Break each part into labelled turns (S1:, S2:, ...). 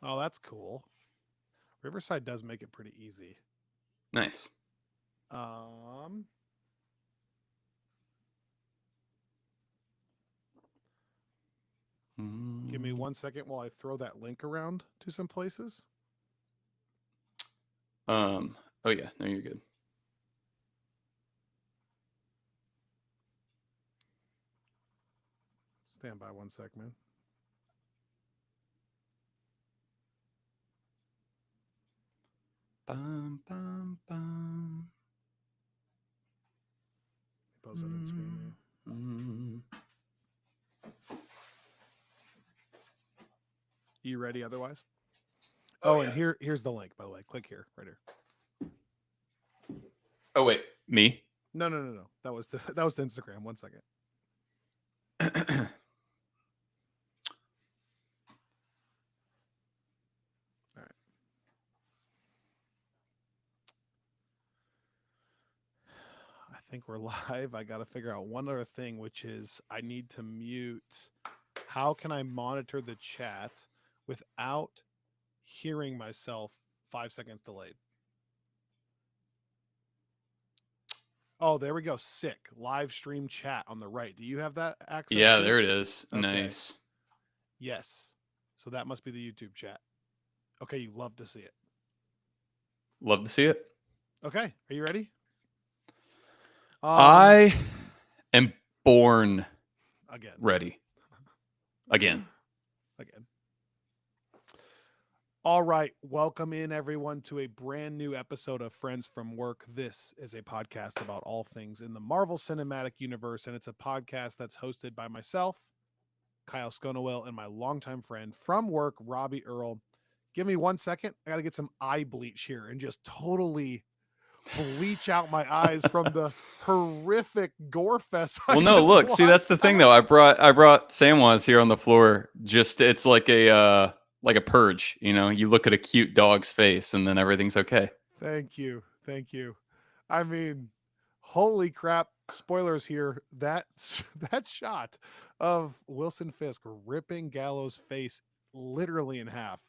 S1: Oh, that's cool. Riverside does make it pretty easy.
S2: Nice.
S1: Um, Give me
S2: Mm,
S1: 1 second while I throw that link around to some places.
S2: Um. Oh yeah. No, you're good.
S1: Stand by 1 sec, man.
S2: Bum, bum, bum.
S1: Post that in screen
S2: Mm,
S1: here.
S2: mm.
S1: You ready? Otherwise.
S2: Oh
S1: Oh, and
S2: yeah.
S1: here's the link. By the way, click here, right here.
S2: Oh wait, me.
S1: No, no, no, no. That was to that was to Instagram. 1 second. All right. I think we're live. I got to figure out one other thing, which is I need to mute. How can I monitor the chat without hearing myself 5 seconds delayed? Oh, there we go. Sick. Live stream chat on the right. Do you have that access
S2: Yeah,
S1: too?
S2: there it is.
S1: Okay.
S2: Nice.
S1: Yes. So that must be the YouTube chat. Okay. You love to see it.
S2: Love to see it.
S1: Okay. Are you ready? Um,
S2: I am born
S1: again.
S2: ready again.
S1: Again. All right. Welcome in, everyone, to a brand new episode of Friends from Work. This is a podcast about all things in the Marvel Cinematic Universe, and it's a podcast that's hosted by myself, Kyle Sconowell, and my longtime friend from work, Robbie Earl. Give me 1 second. I got to get some eye bleach here and just totally bleach out my eyes from the horrific gore fest I
S2: Well, no,
S1: just
S2: look, see that's
S1: watched.
S2: the thing though. I brought Samwise here on the floor. Just it's like a purge, you know. You look at a cute dog's face and then everything's okay.
S1: Thank you. Thank you. I mean, holy crap. Spoilers here. That that shot of Wilson Fisk ripping Gallows' face literally in half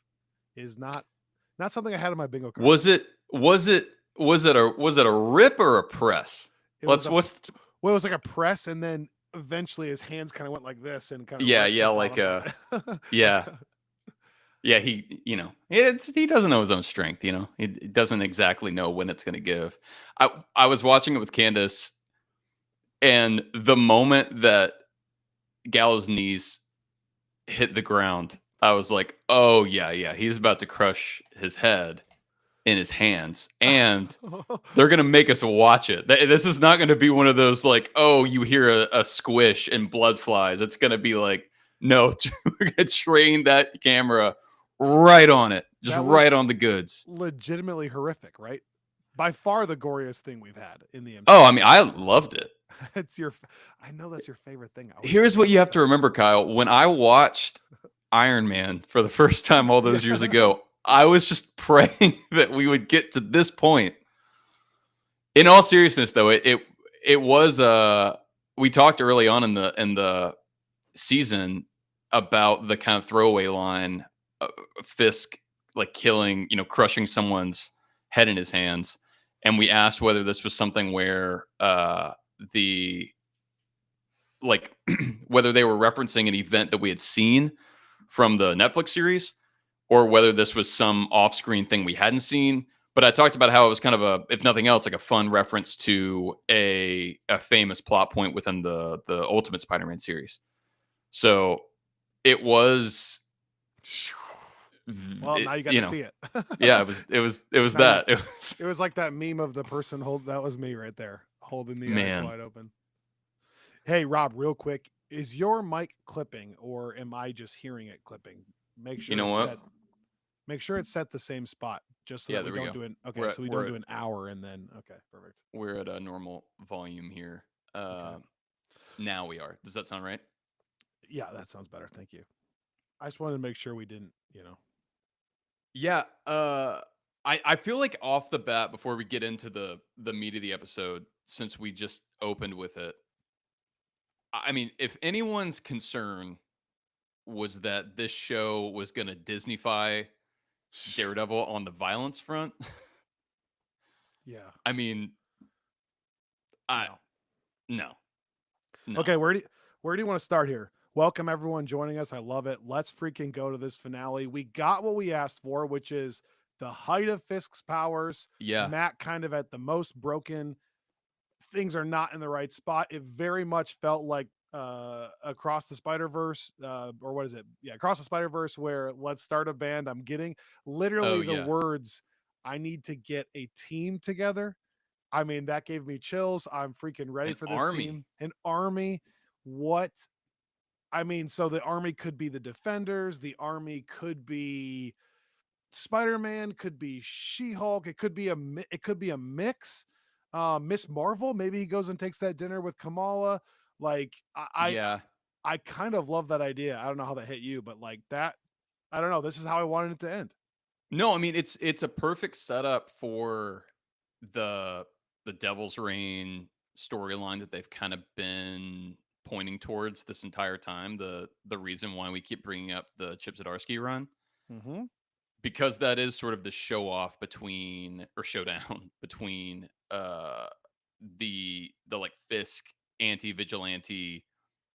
S1: is not something I had on my bingo card.
S2: Was it was it a rip or a press?
S1: It was
S2: Let's
S1: a
S2: what's
S1: well, it was like a press, and then eventually his hands kind of went like this and kind of
S2: yeah,
S1: ripped the
S2: yeah,
S1: bottom part. Like
S2: yeah. Yeah, he doesn't know his own strength, you know. He doesn't exactly know when it's going to give. I was watching it with Candace, and the moment that Gallows' knees hit the ground, I was like, "Oh yeah, yeah, he's about to crush his head in his hands." And they're going to make us watch it. This is not going to be one of those like, "Oh, you hear a squish and blood flies." It's going to be like, "No, we're going to train that camera right on it. Just
S1: that
S2: right
S1: was
S2: on the goods."
S1: legitimately horrific, right? By far the goriest thing we've had in the
S2: Oh, I
S1: MCU.
S2: mean, I loved it.
S1: It's your I know that's your favorite thing. I always
S2: Here's what
S1: forget
S2: you
S1: about
S2: have to
S1: that.
S2: remember, Kyle. When I watched Iron Man for the first time all those years
S1: Yeah.
S2: ago, I was just praying that we would get to this point. In all seriousness, though, it was we talked early on in the season about the kind of throwaway line, Fisk like killing, crushing someone's head in his hands, and we asked whether this was something where the like whether they were referencing an event that we had seen from the Netflix series or whether this was some off-screen thing we hadn't seen. But I talked about how it was kind of if nothing else, like a fun reference to a famous plot point within the Ultimate Spider-Man series. So it was,
S1: Well, now you got
S2: you
S1: to
S2: know,
S1: see it.
S2: yeah, it was
S1: Now you
S2: that. It was
S1: it was like that meme of the person hold that was me right there, holding the eyes
S2: man.
S1: wide open. Hey Rob, real quick, is your mic clipping or am I just hearing it clipping? Make
S2: You
S1: sure
S2: know
S1: it's
S2: what?
S1: set make sure it's set the same spot just so
S2: Yeah,
S1: that we
S2: there we
S1: don't
S2: go.
S1: do an okay,
S2: We're at
S1: so we
S2: we're
S1: don't
S2: at
S1: do an hour and then okay, perfect.
S2: we're at a normal volume here.
S1: Okay.
S2: Now we are. Does that sound right?
S1: Yeah, that sounds better. Thank you. I just wanted to make sure we didn't.
S2: Yeah, I feel like off the bat before we get into the meat of the episode, since we just opened with it, I mean, if anyone's concern was that this show was going to Disneyfy Daredevil on the violence front.
S1: Yeah.
S2: I mean, I
S1: No.
S2: no, no.
S1: Okay, where do you want to start here? Welcome everyone joining us. I love it. Let's freaking go to this finale. We got what we asked for, which is the height of Fisk's powers.
S2: Yeah.
S1: Matt kind of at the most broken. Things are not in the right spot. It very much felt like across the Spider-Verse, or what is it? Yeah, across the Spider-Verse, where let's start a band. I'm getting
S2: Oh
S1: literally the
S2: yeah.
S1: words, I need to get a team together. I mean, that gave me chills. I'm freaking ready
S2: An
S1: for this
S2: army.
S1: team. An army. What? I mean, so the army could be the Defenders. The army could be Spider-Man. Could be She-Hulk. It could be it could be a mix. Miss Marvel. Maybe he goes and takes that dinner with Kamala. Like
S2: Yeah.
S1: I kind of love that idea. I don't know how that hit you, but like that. I don't know. This is how I wanted it to end.
S2: No, I mean it's a perfect setup for the the Devil's Reign storyline that they've kind of been pointing towards this entire time. The reason why we keep bringing up the Chip Zdarsky run,
S1: Mm-hmm.
S2: because that is sort of the show off between or showdown between the like Fisk anti-vigilante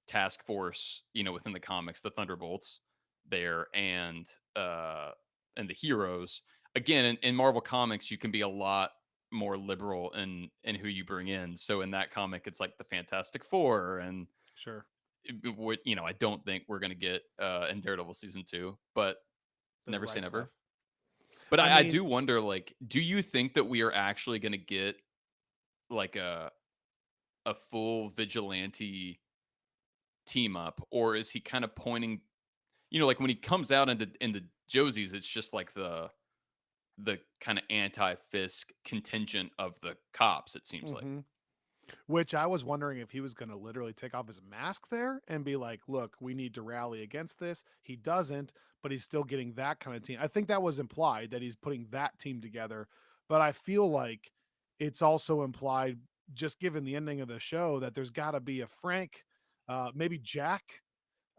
S2: task force, within the comics, the Thunderbolts there, uh and the heroes. Again, in Marvel Comics, you can be a lot more liberal in who you bring in. So in that comic, it's like the Fantastic Four, and
S1: Sure.
S2: what I don't think we're gonna get in Daredevil season 2, but
S1: Doesn't
S2: never say
S1: write
S2: never.
S1: stuff.
S2: But
S1: I
S2: I
S1: mean,
S2: do wonder, like, do you think that we are actually gonna get like a full vigilante team up, or is he kind of pointing, like when he comes out into Josie's, it's just like the kind of anti Fisk contingent of the cops, it seems like.
S1: mhm. Which I was wondering if he was going to literally take off his mask there and be like, look, we need to rally against this. He doesn't, but he's still getting that kind of team. I think that was implied that he's putting that team together. But I feel like it's also implied, just given the ending of the show, that there's got to be a Frank, maybe Jack,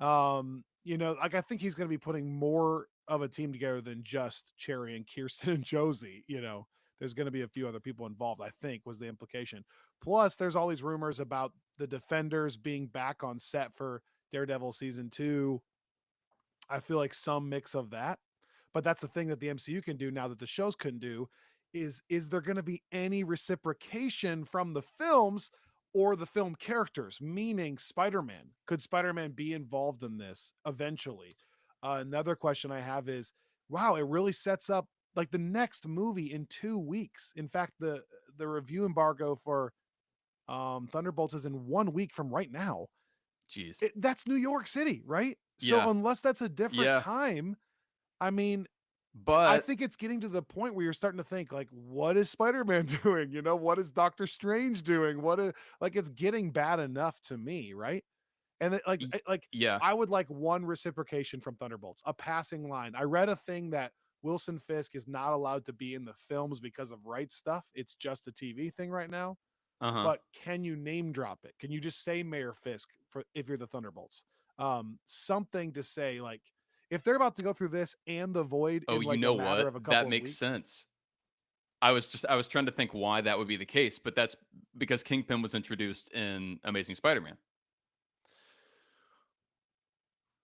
S1: like I think he's going to be putting more of a team together than just Cherry and Kirsten and Josie. There's going to be a few other people involved, I think was the implication. Plus, there's all these rumors about the Defenders being back on set for Daredevil season 2. I feel like some mix of that. But that's the thing that the MCU can do now that the shows couldn't do is there going to be any reciprocation from the films or the film characters, meaning Spider-Man? Could Spider-Man be involved in this eventually? Another question I have is, wow, it really sets up like the next movie in 2 weeks. In fact, the review embargo for Thunderbolts is in 1 week from right now.
S2: Jeez.
S1: That's New York City, right? So
S2: Yeah.
S1: unless that's a different
S2: Yeah.
S1: time, I mean, I
S2: But
S1: think it's getting to the point where you're starting to think like, what is Spider-Man doing? What is Doctor Strange doing? What is like it's getting bad enough to me, right? And
S2: y- yeah.
S1: I would like one reciprocation from Thunderbolts, a passing line. I read a thing that Wilson Fisk is not allowed to be in the films because of rights stuff. It's just a TV thing right now.
S2: Uh-huh.
S1: But can you name drop it? Can you just say Mayor Fisk for if you're the Thunderbolts? Something to say like if they're about to go through this and the void
S2: Oh,
S1: in
S2: you
S1: like a
S2: know
S1: matter
S2: what?
S1: of a
S2: That
S1: couple of
S2: makes
S1: weeks.
S2: sense. I was trying to think why that would be the case, but that's because Kingpin was introduced in Amazing Spider-Man.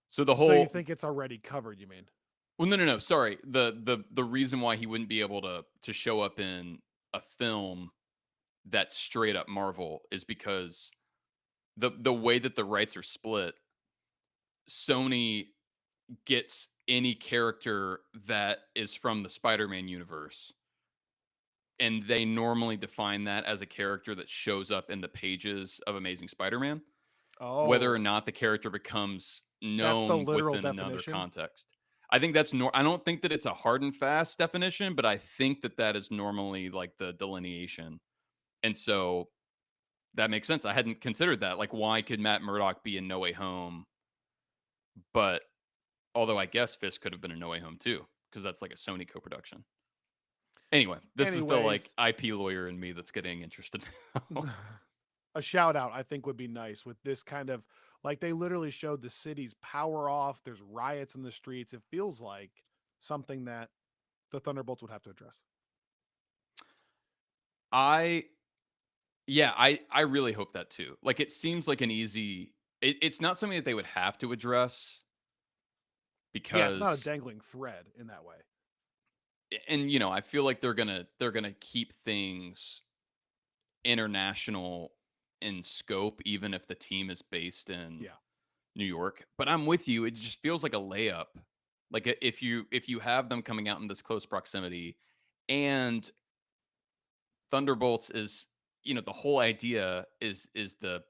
S2: So the
S1: So you
S2: whole
S1: think it's already covered, you mean?
S2: well, no, sorry. The reason why he wouldn't be able to show up in a film that's straight up Marvel is because the way that the rights are split, Sony gets any character that is from the Spider-Man universe, and they normally define that as a character that shows up in the pages of Amazing Spider-Man, whether or
S1: Oh,
S2: not the character becomes
S1: that's the
S2: known
S1: literal
S2: within another
S1: definition.
S2: context. I think that's I don't think that it's a hard and fast definition, but I think that that is normally like the delineation. And so that makes sense. I hadn't considered that. Like, why could Matt Murdock be in No Way Home? But although I guess Fisk could have been in No Way Home too, because that's like a Sony co-production. Anyway, this is the like
S1: Anyways,
S2: IP lawyer in me that's getting interested now.
S1: a shout out I think would be nice with this kind of like they literally showed the city's power off. There's riots in the streets. It feels like something that the Thunderbolts would have to address.
S2: I Yeah, I really hope that too. Like it seems like an easy it's not something that they would have to address
S1: Yeah, it's not a
S2: because
S1: dangling thread in that way.
S2: and I feel like they're going to keep things international in scope even if the team is based in
S1: Yeah.
S2: New York. But I'm with you. It just feels like a layup. Like if you have them coming out in this close proximity and Thunderbolts is the whole idea is the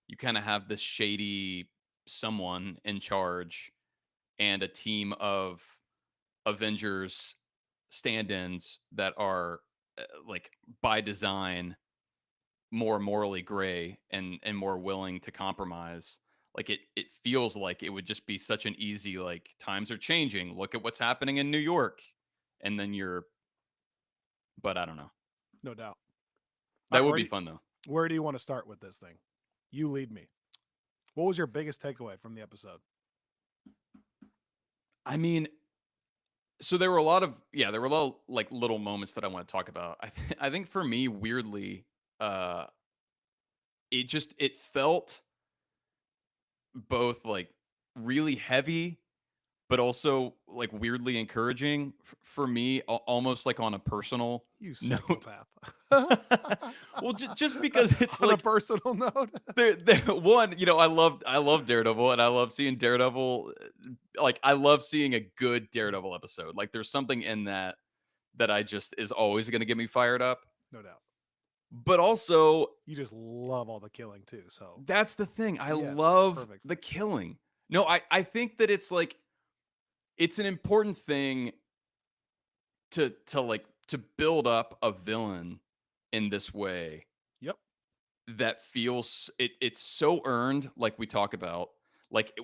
S2: you kind of have this shady someone in charge and a team of Avengers stand-ins that are like by design more morally gray and more willing to compromise. Like it feels like it would just be such an easy like times are changing. Look at what's happening in New York. And then but I don't know.
S1: No doubt. All
S2: That
S1: right,
S2: would be fun though.
S1: where do you want to start with this thing? You lead me. What was your biggest takeaway from the episode?
S2: I mean, so there were a lot of there were a lot of like little moments that I want to talk about. I think for me, weirdly, uh, it felt both like really heavy, but also like weirdly encouraging for me, almost like on a personal
S1: You
S2: note.
S1: psychopath.
S2: Well, just because it's
S1: On a
S2: like
S1: personal note.
S2: there one, I love Daredevil, and I love seeing Daredevil. Like I love seeing a good Daredevil episode. Like there's something in that I just is always going to get me fired up.
S1: No doubt.
S2: But also,
S1: You just love all the killing too. So
S2: that's the thing. I
S1: yeah,
S2: love
S1: perfect
S2: the
S1: fit.
S2: killing. No, I think that it's like it's an important thing to build up a villain in this way
S1: Yep.
S2: that feels it's so earned like we talk about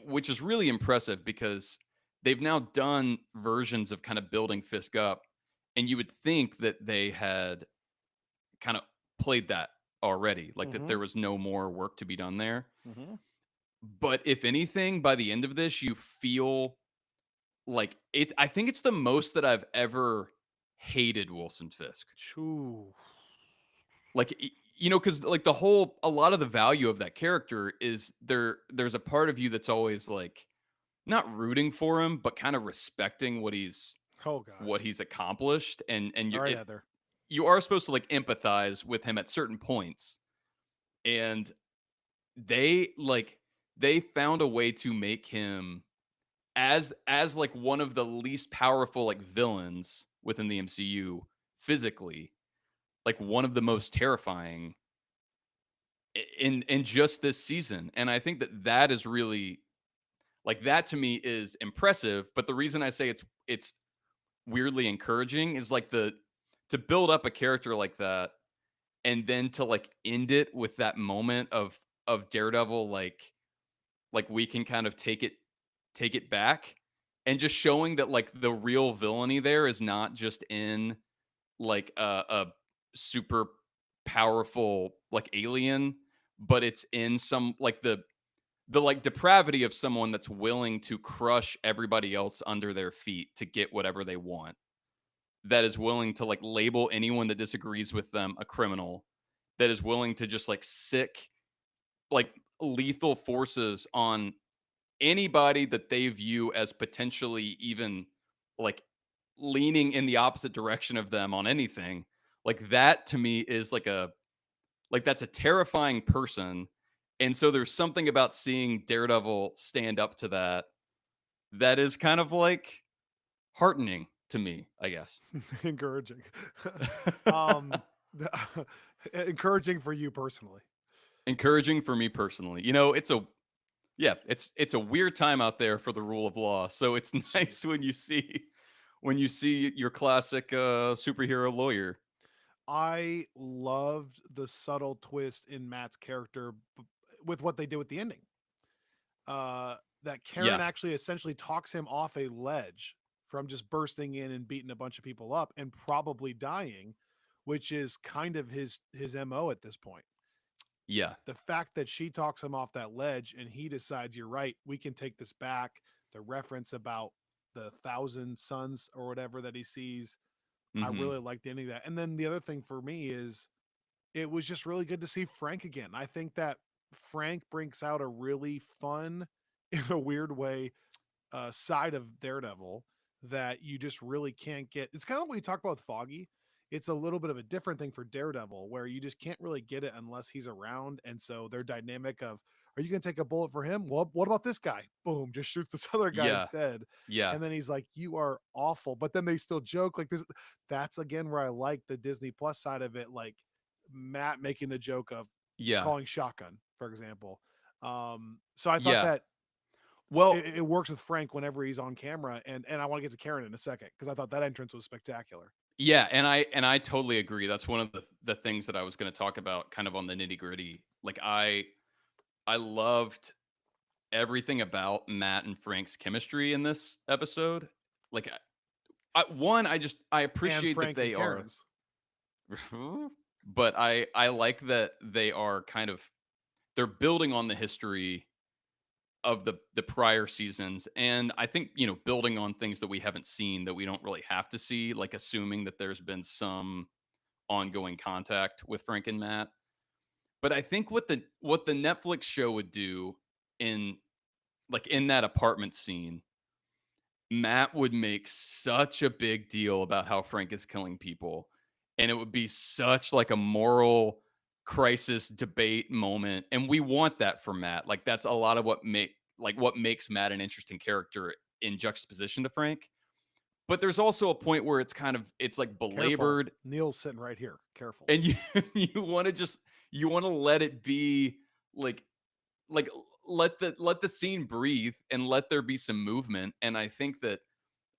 S2: which is really impressive because they've now done versions of kind of building Fisk up and you would think that they had kind of played that already, like that
S1: Mm-hmm.
S2: there was no more work to be done there.
S1: Mm-hmm.
S2: But if anything, by the end of this, you feel like it. I think it's the most that I've ever hated Wilson Fisk.
S1: Choo.
S2: Like because like a lot of the value of that character is there's a part of you that's always like not rooting for him, but kind of respecting
S1: Oh gosh.
S2: what he's accomplished, and
S1: All right, Heather.
S2: you are supposed to like empathize with him at certain points, and they like they found a way to make him as like one of the least powerful like villains within the MCU physically, like one of the most terrifying in just this season. And I think that is really like that to me is impressive, but the reason I say it's weirdly encouraging is like the to build up a character like that and then to like end it with that moment of Daredevil like we can kind of take it back and just showing that like the real villainy there is not just in like a super powerful like alien, but it's in some like the like depravity of someone that's willing to crush everybody else under their feet to get whatever they want, that is willing to like label anyone that disagrees with them a criminal, that is willing to just like sick like lethal forces on anybody that they view as potentially even like leaning in the opposite direction of them on anything. Like that to me is like that's a terrifying person. And so there's something about seeing Daredevil stand up to that that is kind of like heartening to me, I guess.
S1: Encouraging. um, encouraging for you personally.
S2: Encouraging for me personally. It's a weird time out there for the rule of law. So it's
S1: Jeez.
S2: nice when you see your classic superhero lawyer.
S1: I loved the subtle twist in Matt's character with what they did with the ending. That Karen
S2: Yeah.
S1: actually essentially talks him off a ledge from just bursting in and beating a bunch of people up and probably dying, which is kind of his MO at this point.
S2: Yeah.
S1: The fact that she talks him off that ledge and he decides, you're right, we can take this back. The reference about the thousand suns or whatever that he sees. I
S2: Hmm.
S1: really liked the ending of that. And then the other thing for me is it was just really good to see Frank again. I think that Frank brings out a really fun, in a weird way, side of Daredevil that you just really can't get. It's kind of what we talked about with Foggy. It's a little bit of a different thing for Daredevil where you just can't really get it unless he's around. And so their dynamic of, are you going to take a bullet for him? Well, what about this guy? Boom, just shoots this other guy
S2: Yeah.
S1: instead.
S2: Yeah.
S1: And then he's like, you are awful. But then they still joke like this. That's again where I like the Disney Plus side of it. Like Matt making the joke of
S2: Yeah.
S1: calling shotgun, for example. So I thought
S2: Yeah.
S1: that
S2: Well,
S1: it works with Frank whenever he's on camera, and I want to get to Karen in a second because I thought that entrance was spectacular.
S2: yeah, and I totally agree. That's one of the things that I was going to talk about, kind of on the nitty gritty. Like I loved everything about Matt and Frank's chemistry in this episode. Like, one, I
S1: And
S2: appreciate that
S1: Frank and
S2: they are,
S1: Karen's.
S2: but I like that they are kind of, they're building on the history of the prior seasons, and I think, building on things that we haven't seen, that we don't really have to see, like assuming that there's been some ongoing contact with Frank and Matt. But I think what the Netflix show would do in, like, in that apartment scene, Matt would make such a big deal about how Frank is killing people, and it would be such, like, a moral crisis debate moment, and we want that for Matt. Like, that's a lot of what makes Matt an interesting character in juxtaposition to Frank. But there's also a point where it's like
S1: Careful,
S2: belabored,
S1: Neil's sitting right here. Careful.
S2: and you you want to let it be, like like let the scene breathe and let there be some movement. And I think that,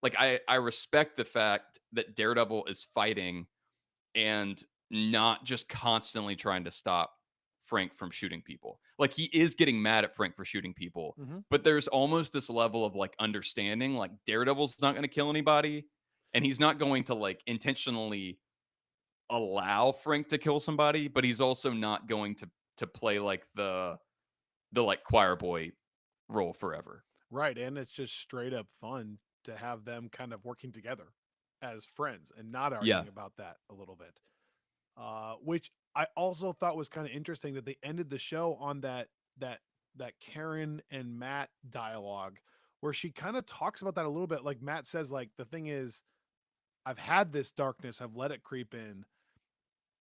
S2: like, I respect the fact that Daredevil is fighting and not just constantly trying to stop Frank from shooting people. Like, he is getting mad at Frank for shooting people,
S1: Mm-hmm.
S2: but there's almost this level of, like, understanding, like, Daredevil's not going to kill anybody, and he's not going to, like, intentionally allow Frank to kill somebody, but he's also not going to play like the like choir boy role forever.
S1: Right, and it's just straight up fun to have them kind of working together as friends and not
S2: Yeah.
S1: arguing about that a little bit. Which I also thought was kind of interesting that they ended the show on that that Karen and Matt dialogue where she kind of talks about that a little bit. Like Matt says, like the thing is, I've had this darkness, I've let it creep in.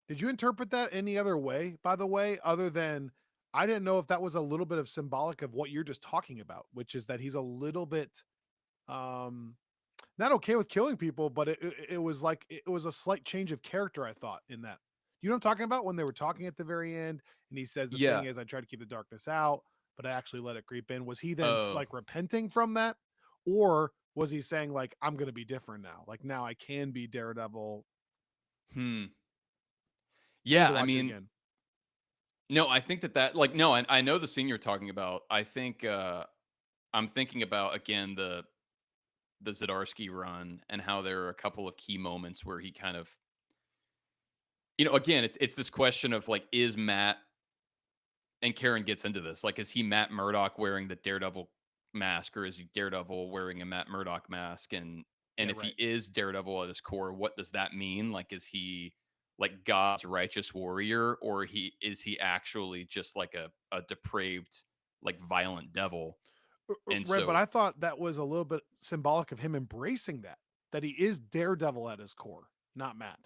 S1: Did you interpret that any other way, by the way, other than I didn't know if that was a little bit of symbolic of what you're just talking about, which is that he's a little bit um not okay with killing people, but it was like it was a slight change of character, I thought, in that. You know what I'm talking about? When they were talking at the very end, and he says the thing
S2: Yeah.
S1: is, I tried to keep the darkness out, but I actually let it creep in. Was he then
S2: Oh.
S1: like repenting from that, or was he saying like I'm going to be different now? Like now I can be Daredevil.
S2: Hmm.
S1: I need
S2: Yeah,
S1: to
S2: I
S1: watch it
S2: mean,
S1: again.
S2: no, I think that like, no, I know the scene you're talking about. I think I'm thinking about, again, the Zdarsky run, and how there are a couple of key moments where he kind of, again, it's this question of, like, is Matt, and Karen gets into this, like, is he Matt Murdock wearing the Daredevil mask, or is he Daredevil wearing a Matt Murdock mask? And
S1: Yeah,
S2: if he
S1: right.
S2: is Daredevil at his core, what does that mean? Like, is he, like, God's righteous warrior, or he actually just like a depraved, like, violent devil? And
S1: Right, but
S2: so,
S1: I thought that was a little bit symbolic of him embracing that he is Daredevil at his core, not Matt.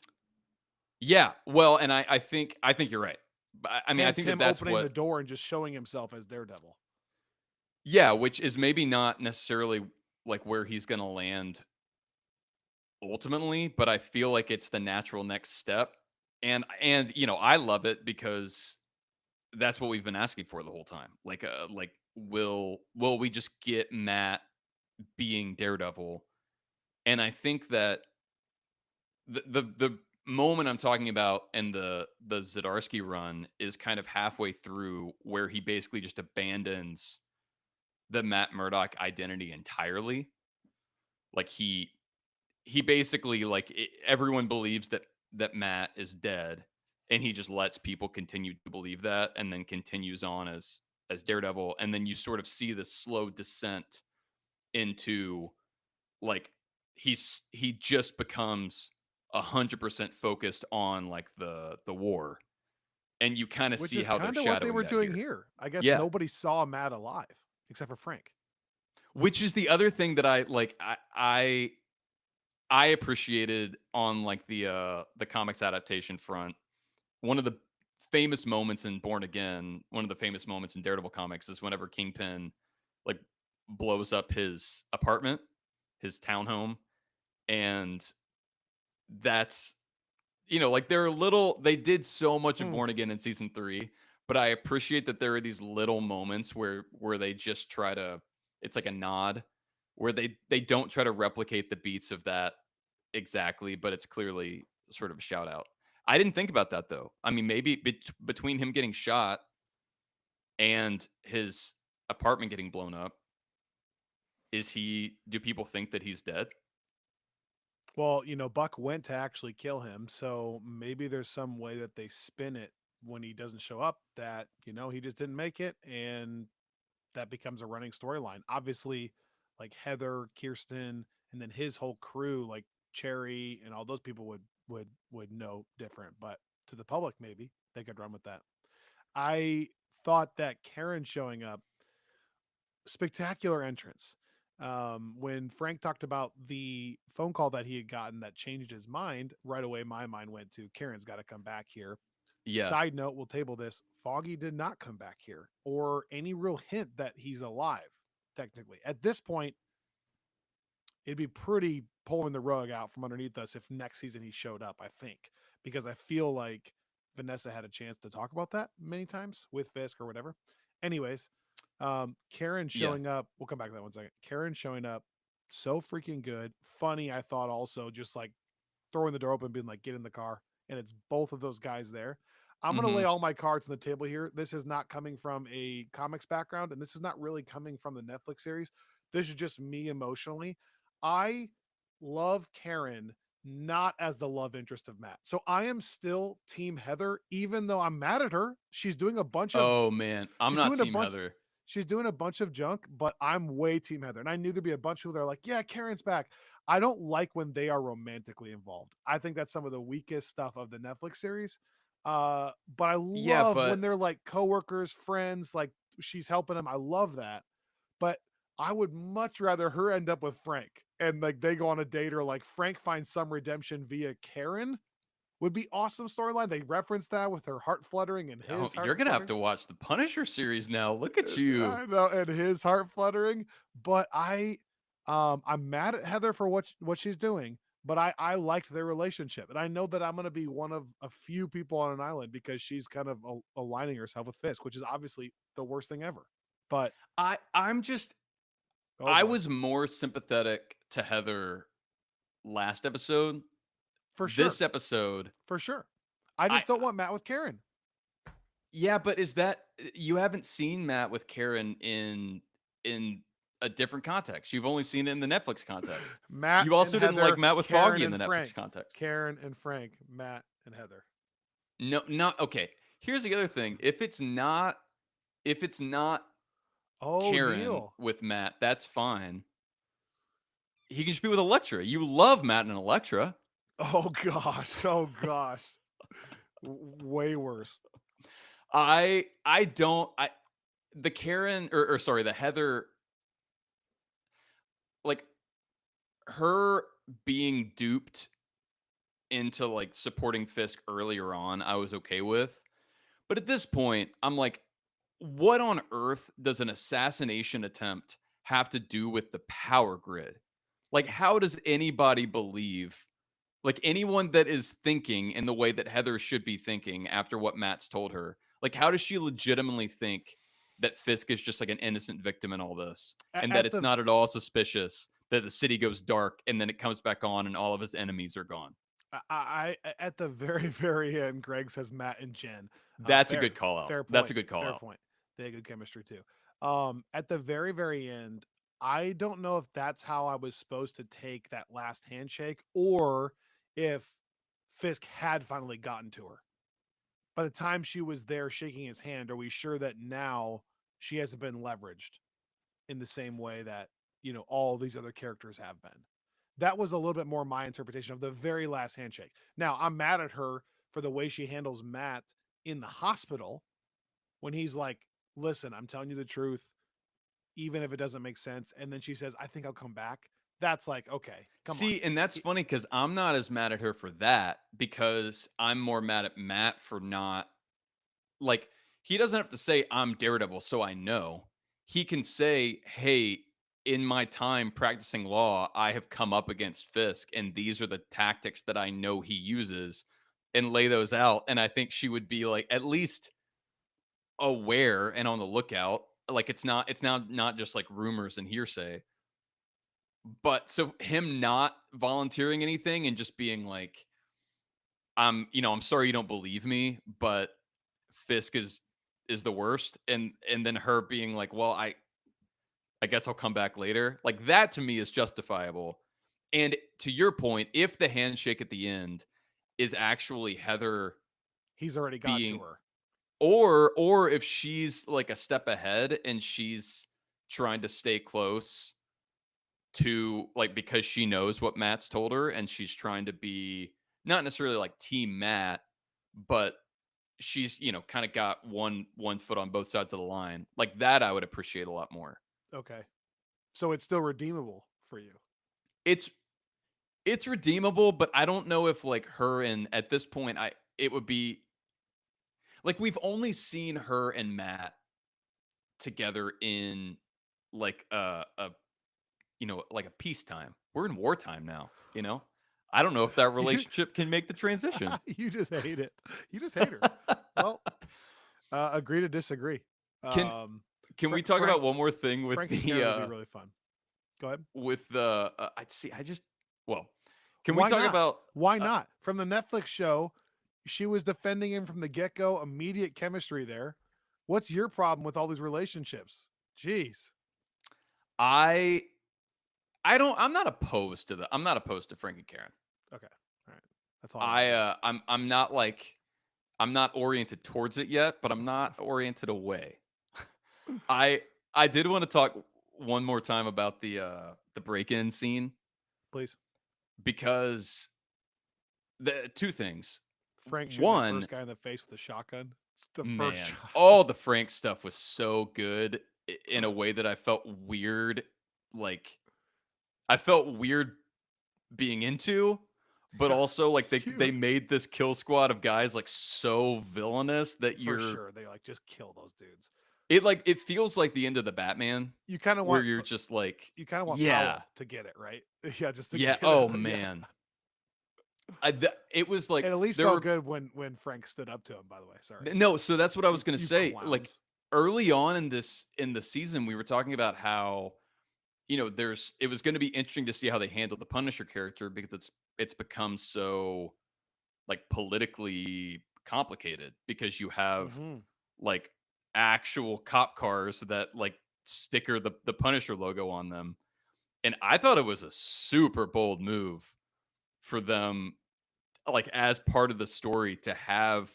S2: yeah, well, and I think you're right. But I mean, I
S1: Hence
S2: think that
S1: him
S2: that's
S1: opening
S2: what,
S1: the door and just showing himself as Daredevil.
S2: yeah, which is maybe not necessarily, like, where he's going to land ultimately, but I feel like it's the natural next step. And I love it because that's what we've been asking for the whole time. Like, will we just get Matt being Daredevil? And I think that the moment I'm talking about, and the Zdarsky run, is kind of halfway through, where he basically just abandons the Matt Murdock identity entirely. Like, he basically, like, everyone believes that Matt is dead, and he just lets people continue to believe that, and then continues on as Daredevil. And then you sort of see this slow descent into, like he just becomes 100% focused on like the war, and you kind of
S1: which
S2: see
S1: is
S2: how they're
S1: kind of what they
S2: shadowing
S1: were
S2: that
S1: doing
S2: here.
S1: here. I guess
S2: Yeah,
S1: nobody saw Matt alive except for Frank.
S2: which is the other thing that I like. I appreciated on like the comics adaptation front. One of the famous moments in Born Again, one of the famous moments in Daredevil comics is whenever Kingpin like blows up his apartment, his townhome, and that's like they're little they did so much of
S1: Hmm.
S2: Born Again in season 3, but I appreciate that there are these little moments where they just try to it's like a nod where they don't try to replicate the beats of that exactly, but it's clearly sort of a shout out. I didn't think about that though. I mean, maybe between him getting shot and his apartment getting blown up, do people think that he's dead?
S1: Well, Buck went to actually kill him, so maybe there's some way that they spin it when he doesn't show up that, he just didn't make it, and that becomes a running storyline. Obviously, like Heather, Kirsten, and then his whole crew, like Cherry and all those people would know different, but to the public maybe they could run with that. I thought that Karen showing up, spectacular entrance. When Frank talked about the phone call that he had gotten that changed his mind, right away my mind went to Karen's got to come back here.
S2: Yeah.
S1: Side note, we'll table this. Foggy did not come back here or any real hint that he's alive, technically. At this point, it'd be pretty pulling the rug out from underneath us if next season he showed up, I think, because I feel like Vanessa had a chance to talk about that many times with Fisk or whatever. Anyways, Karen
S2: Yeah.
S1: showing up, we'll come back to that one second. Karen showing up, so freaking good. Funny, I thought also, just like throwing the door open, being like, get in the car. And it's both of those guys there. I'm going to lay
S2: Mhm.
S1: all my cards on the table here. This is not coming from a comics background, and this is not really coming from the Netflix series. This is just me emotionally. I love Karen not as the love interest of Matt. So I am still team Heather, even though I'm mad at her.
S2: Oh man, I'm
S1: She's
S2: not
S1: doing a
S2: team
S1: bunch
S2: Heather.
S1: she's doing a bunch of junk, but I'm way team Heather. And I knew there'd be a bunch of people that are like, yeah, Karen's back. I don't like when they are romantically involved. I think that's some of the weakest stuff of the Netflix series. But I
S2: Yeah,
S1: love when
S2: but
S1: they're like coworkers, friends, like she's helping them. I love that. But I would much rather her end up with Frank and like they go on a date, or like Frank finds some redemption via Karen. Would be awesome storyline. They reference that with her heart fluttering and
S2: oh,
S1: his
S2: you're
S1: heart
S2: gonna have
S1: fluttering.
S2: to watch the Punisher series now. Look at you.
S1: I know, and his heart fluttering. But I'm mad at Heather for what she's doing. But I liked their relationship, and I know that I'm going to be one of a few people on an island because she's kind of aligning herself with Fisk, which is obviously the worst thing ever. But
S2: I'm just
S1: oh
S2: I
S1: boy,
S2: was more sympathetic to Heather last episode.
S1: for sure,
S2: This episode,
S1: for sure. I
S2: I
S1: just don't want Matt with Karen.
S2: yeah, but is that you haven't seen Matt with Karen in a different context. You've only seen it in the Netflix context.
S1: Matt
S2: You
S1: and
S2: also didn't like
S1: Heather,
S2: Matt with
S1: Karen
S2: Foggy in
S1: and
S2: the Netflix
S1: Frank,
S2: context.
S1: Karen and Frank, Matt and Heather.
S2: No, not okay. Here's the other thing. If it's not
S1: Oh,
S2: Karen
S1: Neil.
S2: with Matt, that's fine. He can just be with Elektra. You love Matt and Elektra.
S1: Oh gosh. Oh gosh. Way worse.
S2: I don't I the Karen or sorry, the Heather, like her being duped into like supporting Fisk earlier on, I was okay with. But at this point, I'm like, what on earth does an assassination attempt have to do with the power grid? Like, how does anybody believe, like anyone that is thinking in the way that Heather should be thinking after what Matt's told her, like, how does she legitimately think that Fisk is just like an innocent victim in all this and that
S1: At
S2: it's
S1: the
S2: not at all suspicious that the city goes dark and then it comes back on and all of his enemies are gone?
S1: at the very very end, Greg says Matt and Jen.
S2: That's a
S1: Fair,
S2: good call out.
S1: fair
S2: That's a
S1: point,
S2: good call
S1: fair
S2: out.
S1: point. They had good chemistry too. At the very very end, I don't know if that's how I was supposed to take that last handshake, or if Fisk had finally gotten to her. By the time she was there shaking his hand, are we sure that now she hasn't been leveraged in the same way that all these other characters have been? That was a little bit more my interpretation of the very last handshake. Now, I'm mad at her for the way she handles Matt in the hospital when he's like, listen, I'm telling you the truth, even if it doesn't make sense. And then she says, I think I'll come back. That's like, okay, come on.
S2: See, and that's funny because I'm not as mad at her for that because I'm more mad at Matt for not like he doesn't have to say I'm Daredevil, so I know. He can say, "Hey, in my time practicing law, I have come up against Fisk, and these are the tactics that I know he uses," and lay those out. And I think she would be like at least aware and on the lookout. Like it's now not just like rumors and hearsay. But so him not volunteering anything and just being like, I'm sorry you don't believe me, but Fisk is the worst. And then her being like, well, I guess I'll come back later. Like that to me is justifiable. And to your point, if the handshake at the end is actually Heather
S1: He's already got to
S2: being
S1: her.
S2: or if she's like a step ahead and she's trying to stay close to like because she knows what Matt's told her and she's trying to be not necessarily like team Matt, but she's, kind of got one foot on both sides of the line. Like that I would appreciate a lot more.
S1: Okay. So it's still redeemable for you.
S2: It's it's redeemable, but I don't know if like her and at this point it would be like we've only seen her and Matt together in like like a peacetime. We're in wartime now. I don't know if that
S1: you,
S2: relationship can make the transition.
S1: you just hate it. You just hate her. Well, agree to disagree.
S2: Can
S1: Um,
S2: can we talk
S1: Frank
S2: about one more thing with
S1: Frank and Karen would be really fun. Go ahead.
S2: the I see I just well, can we
S1: Why
S2: talk
S1: not?
S2: about
S1: Why not? From the Netflix show, she was defending him from the get go. Immediate chemistry there. What's your problem with all these relationships? Jeez.
S2: I I'm not opposed to Frank and Karen.
S1: Okay. All right. That's all I want to know.
S2: I'm not like I'm not oriented towards it yet, but I'm not oriented away. I I did want to talk one more time about the break-in scene
S1: Please.
S2: because the two things.
S1: Frank shooting that
S2: One,
S1: first guy in the face with a shotgun. The first
S2: man,
S1: shot.
S2: all the Frank stuff was so good in a way that I felt weird. Like I felt weird being into, but also like they
S1: You
S2: made this kill squad of guys like so villainous that
S1: for sure. They like just kill those dudes.
S2: it feels like the end of the Batman
S1: You kind of
S2: where
S1: want
S2: you're just like,
S1: you kind of want
S2: yeah,
S1: Powell to get it right. Yeah, just to
S2: yeah,
S1: get it.
S2: oh
S1: Yeah.
S2: man. It was
S1: It
S2: like
S1: at least
S2: there
S1: felt
S2: were
S1: good when Frank stood up to him. By the way, sorry.
S2: no, so that's what I
S1: You
S2: was gonna
S1: you
S2: say. Like
S1: clowns.
S2: early on in the season, we were talking about how it was going to be interesting to see how they handled the Punisher character because it's become so like politically complicated because you have
S1: Mm-hmm.
S2: like actual cop cars that like sticker the Punisher logo on them. And I thought it was a super bold move for them, like as part of the story, to have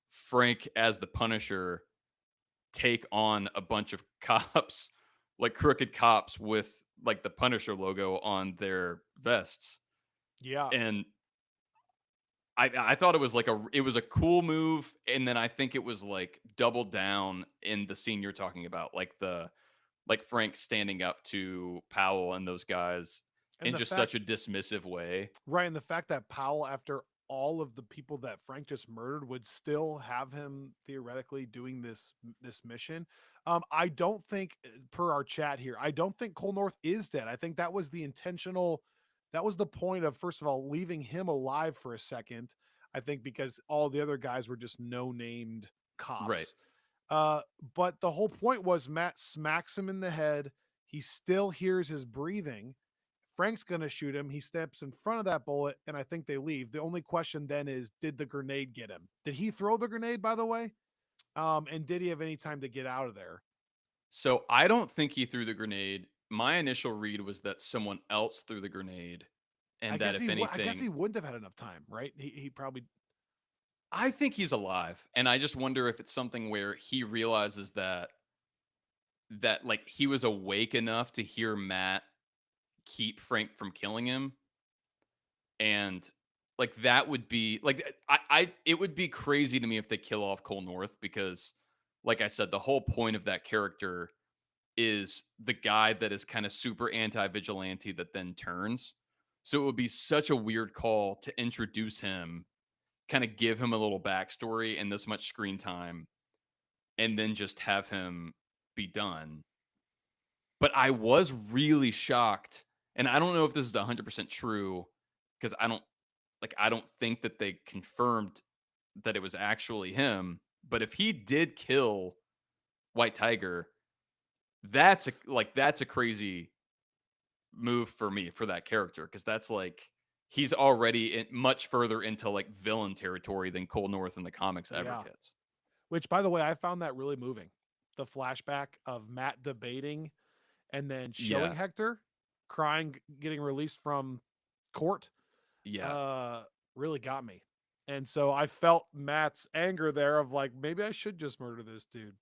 S2: Frank as the Punisher take on a bunch of cops, like crooked cops with like the Punisher logo on their vests.
S1: Yeah.
S2: And I thought it was a cool move, and then I think it was like doubled down in the scene you're talking about, like the like Frank standing up to Powell and those guys
S1: And
S2: in
S1: the
S2: just such
S1: fact
S2: a dismissive way.
S1: Right, and the fact that Powell, after all of the people that Frank just murdered, would still have him theoretically doing this mission. I don't think, per our chat here, I don't think Cole North is dead. I think that was the intentional. That was the point of first of all leaving him alive for a second. I think because all the other guys were just no named
S2: Right.
S1: cops. Uh, but the whole point was Matt smacks him in the head. He still hears his breathing. Frank's going to shoot him. He steps in front of that bullet, and I think they leave. The only question then is, did the grenade get him? Did he throw the grenade, by the way? And did he have any time to get out of there?
S2: So I don't think he threw the grenade. My initial read was that someone else threw the grenade,
S1: I
S2: and that
S1: guess
S2: if
S1: I guess
S2: anything,
S1: he wouldn't have had enough time, right? He probably
S2: I think he's alive. And I just wonder if it's something where he realizes that like he was awake enough to hear Matt keep Frank from killing him, and like that would be like I it would be crazy to me if they kill off Cole North because, like I said, the whole point of that character is the guy that is kind of super anti-vigilante that then turns. So it would be such a weird call to introduce him, kind of give him a little backstory and this much screen time, and then just have him be done. But I was really shocked, and I don't know if this is 100% true because I don't think that they confirmed that it was actually him. But if he did kill White Tiger, that's a crazy move for me for that character because that's like he's already much further into like villain territory than Cole North in the comics ever
S1: Yeah.
S2: gets.
S1: Which, by the way, I found that really moving. The flashback of Matt debating and then showing
S2: Yeah,
S1: Hector crying, getting released from court,
S2: yeah,
S1: uh, really got me. And so I felt Matt's anger there of like, maybe I should just murder this dude.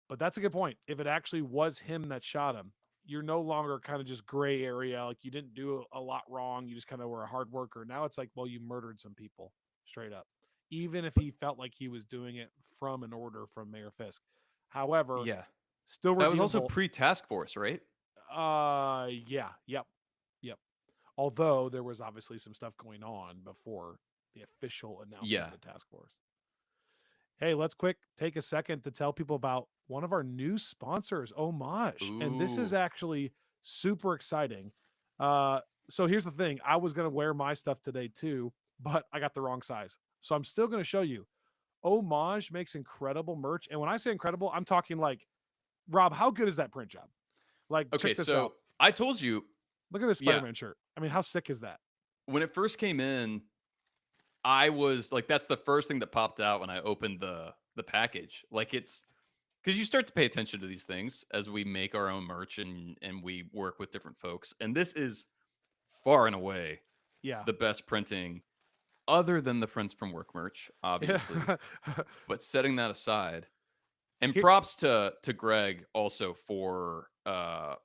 S1: But that's a good point. If it actually was him that shot him, you're no longer kind of just gray area. Like you didn't do a lot wrong. You just kind of were a hard worker. Now it's like, well, you murdered some people straight up, even if he felt like he was doing it from an order from Mayor Fisk. However,
S2: yeah.
S1: still
S2: That was also
S1: redeemable.
S2: pre-task force, right?
S1: Yeah, yep. Although there was obviously some stuff going on before the official announcement
S2: Yeah.
S1: of the task force. Hey, let's quick take a second to tell people about one of our new sponsors, Homage. And this is
S2: Ooh.
S1: actually super exciting. Uh, so here's the thing. I was going to wear my stuff today too, but I got the wrong size. So I'm still going to show you. Homage makes incredible merch. And when I say incredible, I'm talking like, Rob, how good is that print job? Like,
S2: Okay,
S1: check this
S2: so
S1: out.
S2: I told you,
S1: Look at this
S2: yeah,
S1: Spider-Man shirt. I mean, how sick is that?
S2: when it first came in, I was like, that's the first thing that popped out when I opened the package. Like it's because you start to pay attention to these things as we make our own merch and we work with different folks. And this is far and away
S1: Yeah.
S2: the best printing, other than the Friends from Work merch,
S1: Yeah.
S2: obviously. But setting that aside, and
S1: Here,
S2: props to Greg also for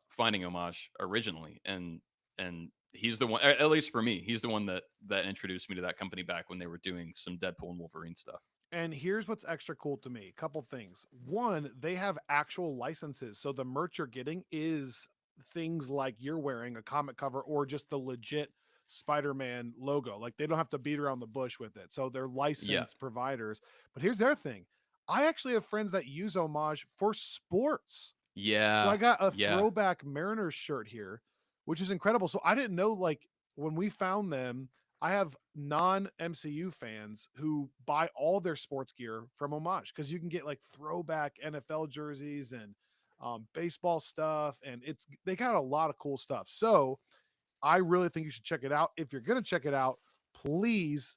S2: finding Homage originally, and he's the one, at least for me, he's the one that introduced me to that company back when they were doing some Deadpool and Wolverine stuff.
S1: and here's what's extra cool to me. Couple things. One, they have actual licenses. So the merch you're getting is things like you're wearing a comic cover or just the legit Spider-Man logo. Like they don't have to beat around the bush with it. So they're
S2: Yeah,
S1: licensed providers. But here's their thing. I actually have friends that use Homage for sports. So I
S2: yeah,
S1: got a
S2: yeah,
S1: throwback Mariners shirt here, which is incredible. So I didn't know like when we found them, I have non-MCU fans who buy all their sports gear from Homage because you can get like throwback NFL jerseys and baseball stuff, and it's they got a lot of cool stuff. So I really think you should check it out. If you're going to check it out, please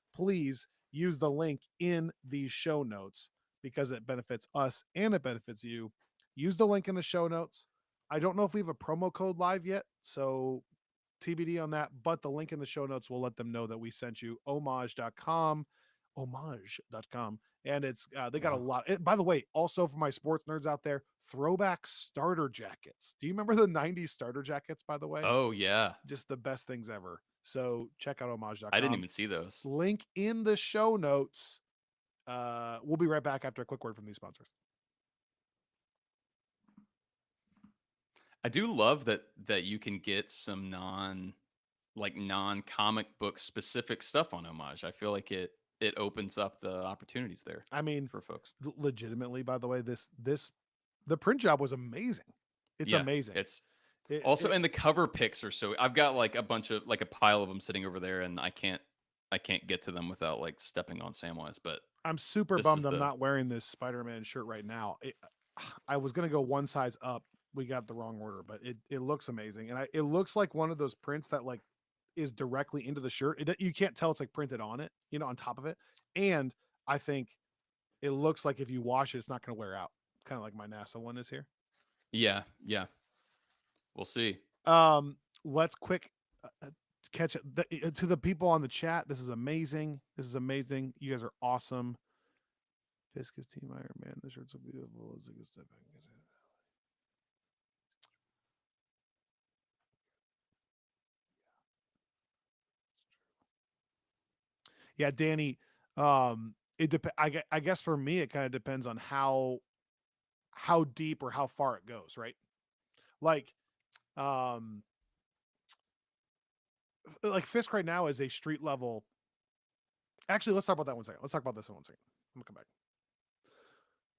S1: use the link in the show notes because it benefits us and it benefits you. Use the link in the show notes. I don't know if we have a promo code live yet, so TBD on that, but the link in the show notes will let them know that we sent you homage.com. And it's they got a
S2: wow.
S1: lot. By the way, also for my sports nerds out there, throwback starter jackets. Do you remember the 90s starter jackets, by the way?
S2: Oh yeah,
S1: Just the best things ever. So check out
S2: I didn't
S1: homage.com.
S2: even see those.
S1: Link in the show notes. We'll be right back after a quick word from these sponsors.
S2: I do love that you can get some non comic book specific stuff on Homage. I feel like it opens up the opportunities there
S1: I mean,
S2: for folks.
S1: legitimately, by the way, this the print job was amazing. It's
S2: Yeah,
S1: amazing.
S2: it's also,
S1: It
S2: and the cover pics are so, I've got like a bunch of like a pile of them sitting over there, and I can't get to them without like stepping on Samwise. But
S1: I'm super
S2: this
S1: bummed
S2: is
S1: I'm
S2: the
S1: not wearing this Spider-Man shirt right now. I was gonna go one size up. We got the wrong order, but it looks amazing, and it looks like one of those prints that like is directly into the shirt. You can't tell it's like printed on it, on top of it. And I think it looks like if you wash it, it's not gonna wear out. Kind of like my NASA one is here.
S2: yeah, yeah. We'll see.
S1: Let's quick catch it to the people on the chat. This is amazing. This is amazing. You guys are awesome. Fisk is Team Iron Man. The shirt's so beautiful. It's a good step back. Yeah, Danny. I guess for me, it kind of depends on how deep or how far it goes, right? Like, um, like Fisk right now is a street level. Actually, let's talk about that one second. Let's talk about this one second. I'm gonna come back.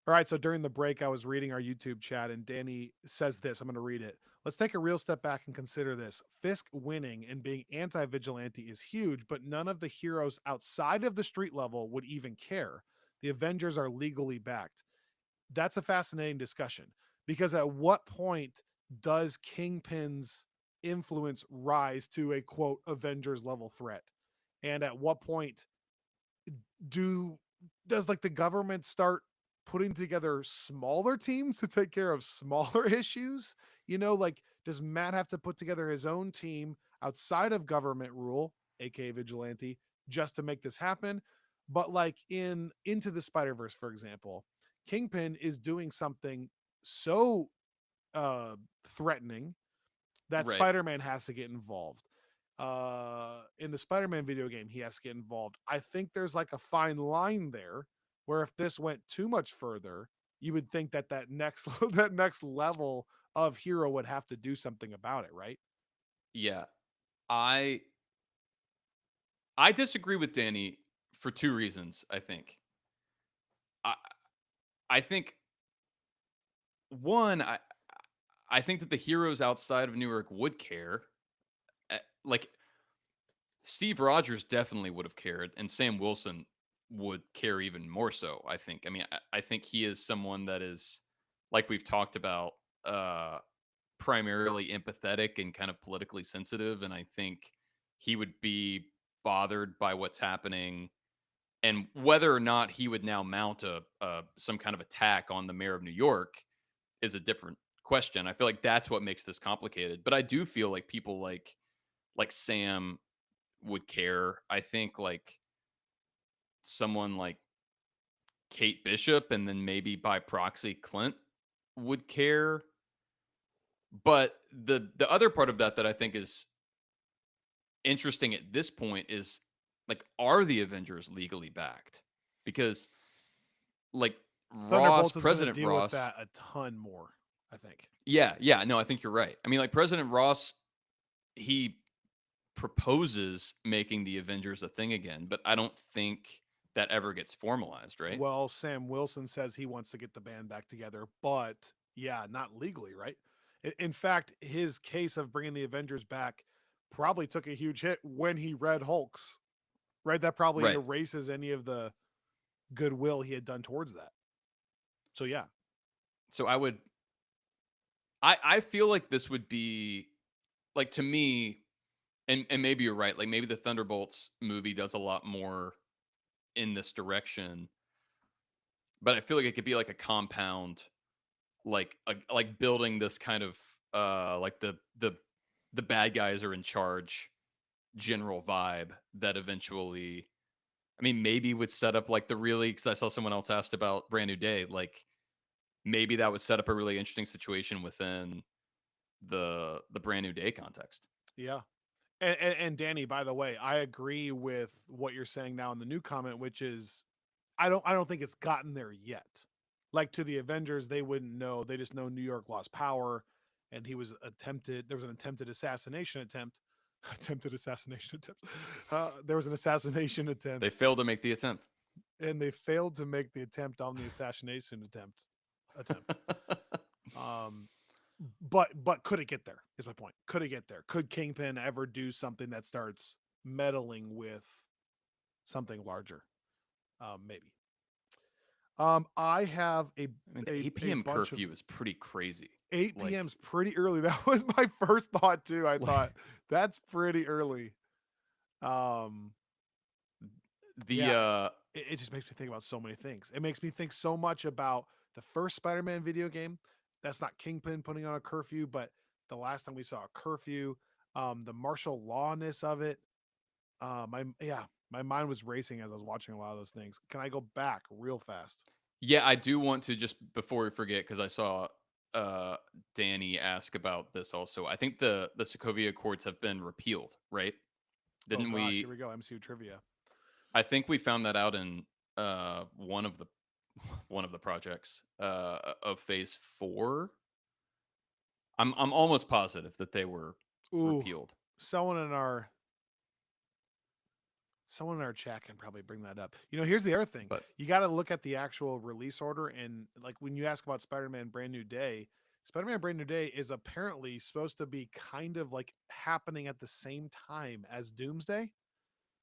S1: All right, so during the break, I was reading our YouTube chat, and Danny says this. I'm going to read it. Let's take a real step back and consider this. Fisk winning and being anti vigilante is huge, but none of the heroes outside of the street level would even care. The Avengers are legally backed. That's a fascinating discussion because at what point does Kingpin's influence rise to a quote Avengers level threat? And at what point do does like the government start putting together smaller teams to take care of smaller issues? You know, like does Matt have to put together his own team outside of government rule, aka vigilante, just to make this happen? But like in Into the Spider-Verse, for example, Kingpin is doing something so uh threatening that
S2: Right.
S1: Spider-Man has to get involved. In the Spider-Man video game, he has to get involved. I think there's like a fine line there where if this went too much further, you would think that that next that next level of hero would have to do something about it, right?
S2: Yeah. I I disagree with Danny for two reasons, I think. I I think one, I think that the heroes outside of New York would care. Like Steve Rogers definitely would have cared, and Sam Wilson would care even more so, I think. I mean, I think he is someone that is, like we've talked about, uh, primarily empathetic and kind of politically sensitive. And I think he would be bothered by what's happening and whether or not he would now mount a some kind of attack on the mayor of New York is a different question. I feel like that's what makes this complicated. But I do feel like people like Sam would care. I think like someone like Kate Bishop and then maybe by proxy Clint would care. But the other part of that that I think is interesting at this point is like are the Avengers legally backed? Because like
S1: Thunderbolts is going to
S2: President
S1: deal with
S2: Ross,
S1: that a ton more, I think.
S2: yeah, no, I think you're right. I mean, like President Ross, he proposes making the Avengers a thing again, but I don't think that ever gets formalized, right?
S1: Well, Sam Wilson says he wants to get the band back together, but yeah, not legally, right? In fact, his case of bringing the Avengers back probably took a huge hit when he read Hulk's, right? That probably
S2: Right.
S1: erases any of the goodwill he had done towards that. So yeah,
S2: So I feel like this would be like to me, and maybe you're right. Like maybe the Thunderbolts movie does a lot more in this direction, but I feel like it could be like a compound, like building this kind of like the bad guys are in charge general vibe that eventually, I mean, maybe would set up like the really, because I saw someone else asked about Brand New Day, like maybe that would set up a really interesting situation within the Brand New Day context.
S1: yeah. And Danny, by the way, I agree with what you're saying now in the new comment, which is I don't think it's gotten there yet. Like to the Avengers, they wouldn't know. They just know New York lost power, and he was attempted. There was an attempted assassination attempt. Attempted assassination attempt. There was an assassination
S2: They
S1: attempt,
S2: failed to make the attempt.
S1: and they failed to make the attempt on the assassination attempt. Um, but could it get there? Is my point. Could it get there? Could Kingpin ever do something that starts meddling with something larger? Maybe. I have
S2: I mean, the
S1: a
S2: 8
S1: a
S2: p.m.
S1: bunch of
S2: curfew is pretty crazy.
S1: 8
S2: Like,
S1: p.m. is pretty early. That was my first thought too. I
S2: like
S1: thought that's pretty early. Um,
S2: the
S1: yeah, it just makes me think about so many things. It makes me think so much about the first Spider-Man video game. That's not Kingpin putting on a curfew, but the last time we saw a curfew, the martial lawness of it. My mind was racing as I was watching a lot of those things. Can I go back real fast?
S2: Yeah, I do want to just before we forget because I saw uh Danny ask about this also. I think the Sokovia Accords have been repealed, right?
S1: Oh
S2: Didn't
S1: gosh, here
S2: we?
S1: we go. MCU trivia.
S2: I think we found that out in one of the projects of Phase 4. I'm almost positive that they were
S1: Ooh,
S2: repealed.
S1: someone in our someone in our chat can probably bring that up. Here's the other thing.
S2: But
S1: You got to look at the actual release order, and like when you ask about Spider-Man Brand New Day, Spider-Man Brand New Day is apparently supposed to be kind of like happening at the same time as Doomsday.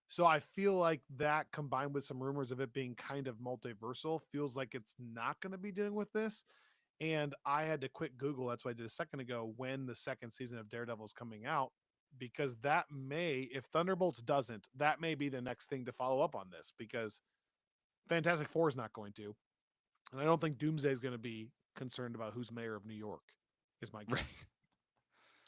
S1: So I feel like that combined with some rumors of it being kind of multiversal feels like it's not going to be dealing with this. And I had to quick Google, that's what I did a second ago, when the second season of Daredevil is coming out, because that may, if Thunderbolts doesn't, that may be the next thing to follow up on this, because Fantastic Four is not going to. And I don't think Doomsday is going to be concerned about who's mayor of New York, is my
S2: right.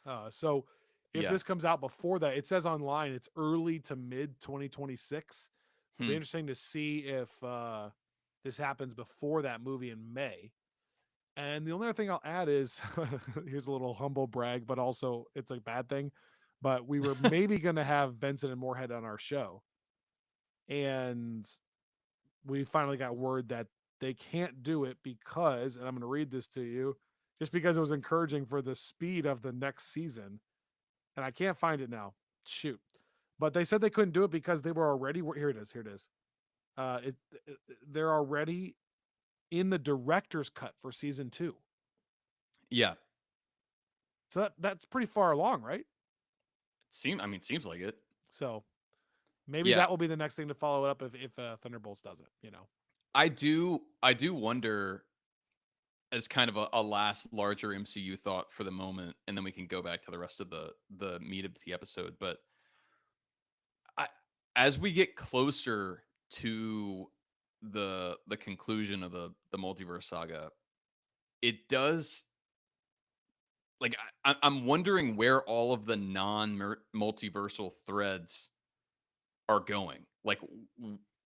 S1: guess. So if
S2: Yeah.
S1: this comes out before that, it says online it's early to mid 2026. It'll be
S2: Hmm.
S1: interesting to see if this happens before that movie in May. And the only other thing I'll add is here's a little humble brag, but also it's a bad thing. But we were maybe going to have Benson and Moorhead on our show. And we finally got word that they can't do it because, and I'm going to read this to you, just because it was encouraging for the speed of the next season. And I can't find it now. Shoot. But they said they couldn't do it because they were already, here it is. Here it is. It they're already in the director's cut for season 2.
S2: Yeah.
S1: So that's pretty far along, right?
S2: Seems like it.
S1: So maybe
S2: Yeah.
S1: that will be the next thing to follow it up if Thunderbolts doesn't.
S2: I do wonder, as kind of a last larger MCU thought for the moment, and then we can go back to the rest of the meat of the episode. But I, as we get closer to the conclusion of the multiverse saga, it does, like, I'm wondering where all of the non multiversal threads are going. Like,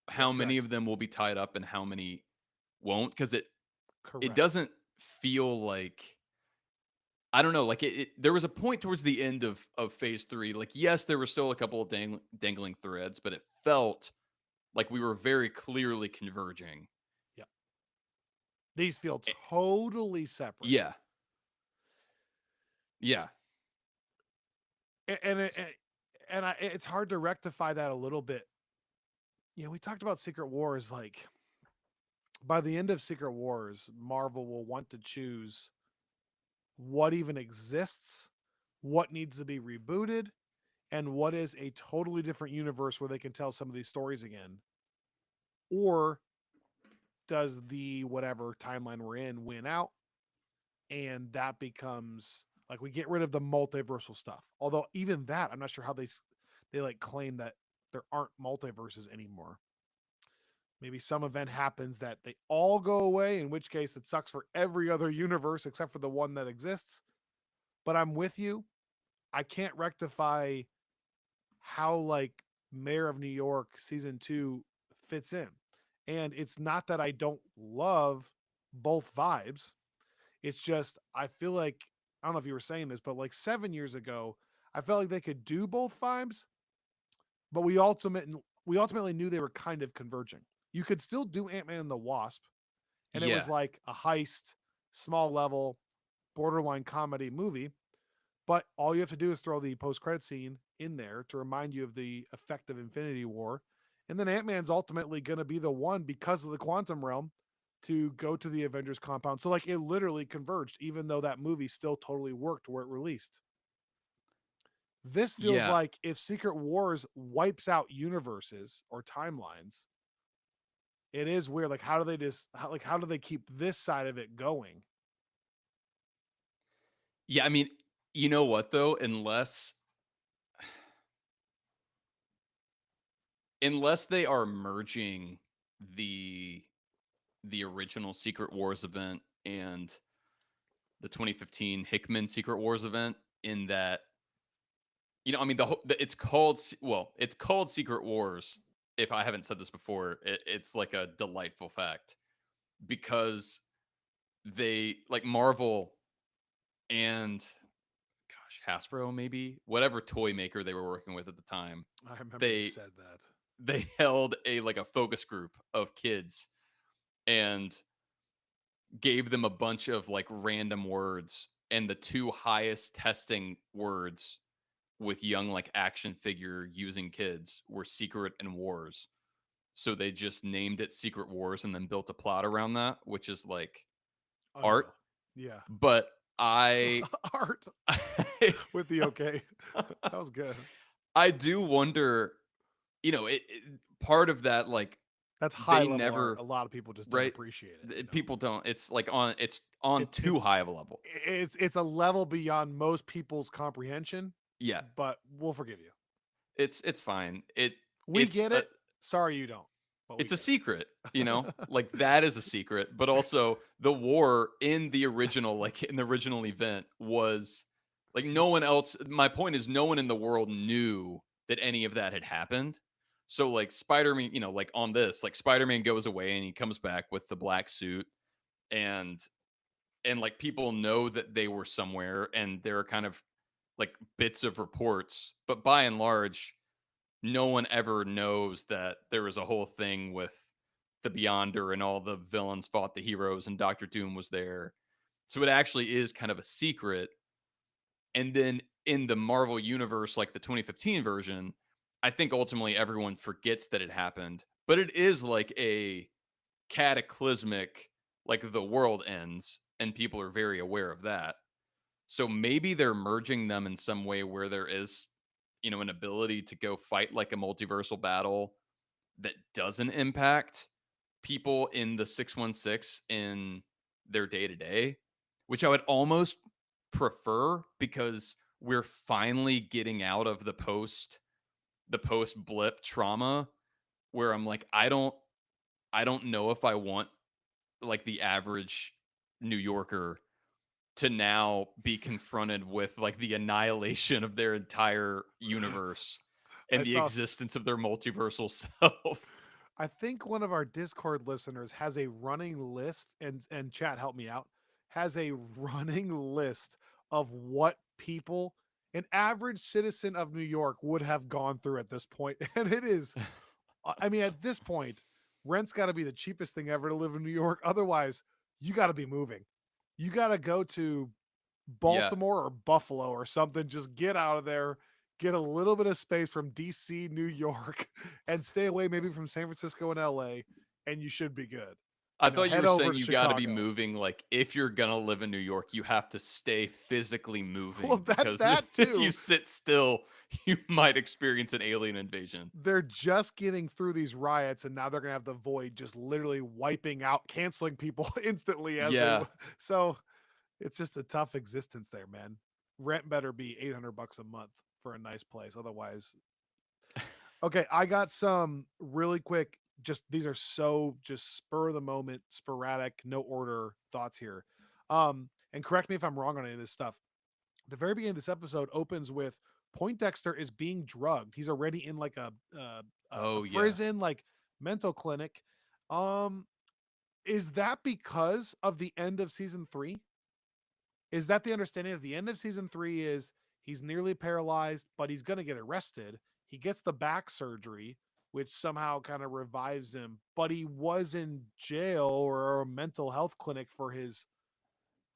S2: how many
S1: Correct.
S2: of them will be tied up and how many won't? Because it
S1: Correct.
S2: doesn't feel like, I don't know. Like, there was a point towards the end of Phase 3. Like, yes, there were still a couple of dangling threads, but it felt like we were very clearly converging.
S1: Yeah. These feel
S2: Eh,
S1: totally separate.
S2: Yeah, yeah,
S1: And it's hard to rectify that a little bit. We talked about Secret Wars. Like by the end of Secret Wars, Marvel will want to choose what even exists, what needs to be rebooted, and what is a totally different universe where they can tell some of these stories again. Or does the whatever timeline we're in win out, and that becomes like we get rid of the multiversal stuff. Although even that, I'm not sure how they like claim that there aren't multiverses anymore. Maybe some event happens that they all go away, in which case it sucks for every other universe except for the one that exists. But I'm with you. I can't rectify how like Mayor of New York season 2 fits in. And it's not that I don't love both vibes. It's just I feel like I don't know if you were saying this, but like 7 years ago, I felt like they could do both vibes, but we ultimately knew they were kind of converging. You could still do Ant-Man and the Wasp, and it was
S2: yeah,
S1: like a heist, small level, borderline comedy movie. But all you have to do is throw the post-credit scene in there to remind you of the effect of Infinity War. And then Ant-Man's ultimately going to be the one because of the quantum realm to go to the Avengers compound. So like it literally converged, even though that movie still totally worked where it released. This feels
S2: yeah,
S1: like if Secret Wars wipes out universes or timelines, it is weird. Like how do they how do they keep this side of it going?
S2: yeah. You know what though? Unless they are merging the the original Secret Wars event and the 2015 Hickman Secret Wars event, in that, it's called it's called Secret Wars. If I haven't said this before, it's like a delightful fact, because they, like, Marvel and, gosh, Hasbro, maybe, whatever toy maker they were working with at the time,
S1: I remember you
S2: they
S1: said that.
S2: they held a focus group of kids and gave them a bunch of like random words, and the two highest testing words with young like action figure using kids were secret and wars. So they just named it Secret Wars and then built a plot around that, which is like art.
S1: Unreal. Yeah.
S2: But I
S1: Art with the okay. That was good.
S2: I do wonder, part of that, like,
S1: That's high
S2: they
S1: level art.
S2: never
S1: A lot of people just don't
S2: right?
S1: appreciate it, you know.
S2: People don't. It's on
S1: It's
S2: too
S1: it's
S2: high of a level.
S1: it's a level beyond most people's comprehension,
S2: Yeah,
S1: but we'll forgive you.
S2: it's fine.
S1: We
S2: It's
S1: get
S2: a
S1: it. Sorry you don't, but we
S2: it's a
S1: get
S2: secret,
S1: it.
S2: like that is a secret. But also the war in the original, like in the original event, was like no one else. My point is, no one in the world knew that any of that had happened. So like Spider-Man, like on this, like Spider-Man goes away and he comes back with the black suit, and like people know that they were somewhere, and there are kind of like bits of reports, but by and large no one ever knows that there was a whole thing with the Beyonder and all the villains fought the heroes and Doctor Doom was there. So it actually is kind of a secret. And then in the Marvel universe, like the 2015 version, I think ultimately everyone forgets that it happened. But it is like a cataclysmic, like the world ends, and people are very aware of that. So maybe they're merging them in some way where there is, an ability to go fight like a multiversal battle that doesn't impact people in the 616 in their day to day, which I would almost prefer because we're finally getting out of the post blip trauma where I'm like I don't know if I want like the average New Yorker to now be confronted with like the annihilation of their entire universe
S1: I
S2: and the
S1: saw
S2: existence of their multiversal self.
S1: I think one of our Discord listeners has a running list, and chat help me out, has a running list of what people, an average citizen of New York, would have gone through at this point. And it is, I mean, at this point, rent's got to be the cheapest thing ever to live in New York. Otherwise, you got to be moving. You got to go to
S2: Yeah.
S1: Baltimore or Buffalo or something. Just get out of there, get a little bit of space from DC, New York, and stay away maybe from San Francisco and LA, and you should be good.
S2: I thought you
S1: Head
S2: were
S1: over
S2: saying
S1: to
S2: you got to be
S1: Chicago.
S2: moving. Like, if you're going to live in New York, you have to stay physically
S1: Well,
S2: moving
S1: that
S2: because
S1: that
S2: if you
S1: too.
S2: sit still, you might experience an alien invasion.
S1: They're just getting through these riots, and now they're gonna have the void just literally wiping out, canceling people instantly as they.
S2: Yeah.
S1: So it's just a tough existence there, man. Rent better be $800 a month for a nice place, otherwise. Okay, I got some really quick. Just these are so just spur of the moment, sporadic, no order thoughts here. And correct me if I'm wrong on any of this stuff. The very beginning of this episode opens with Poindexter is being drugged. He's already in like a
S2: Oh, yeah.
S1: prison, like mental clinic. Um, is that because of the end of season 3? Is that the understanding of the end of season 3 is he's nearly paralyzed, but he's going to get arrested. He gets the back surgery, which somehow kind of revives him, but he was in jail or a mental health clinic for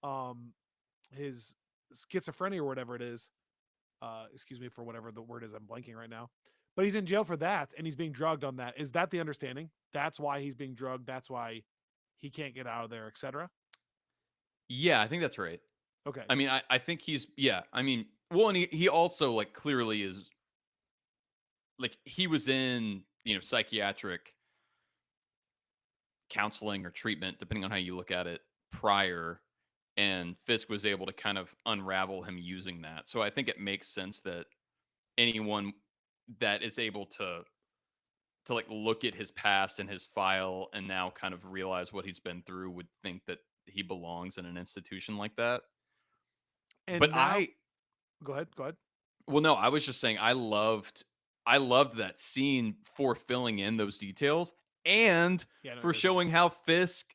S1: um his schizophrenia or whatever it is. Excuse me for whatever the word is. I'm blanking right now. But he's in jail for that and he's being drugged on that. Is that the understanding? That's why he's being drugged. That's why he can't get out of there, etc.
S2: Yeah, I think that's right.
S1: Okay.
S2: I mean, I think yeah. I mean, well, and he also like clearly is like he was in, psychiatric counseling or treatment, depending on how you look at it, prior. And Fisk was able to kind of unravel him using that. So I think it makes sense that anyone that is able to like look at his past and his file and now kind of realize what he's been through would think that he belongs in an institution like that. But
S1: And now go ahead. Go ahead.
S2: well, no, I was just saying I loved that scene for filling in those details and
S1: Yeah, no, it
S2: for
S1: was good.
S2: showing how Fisk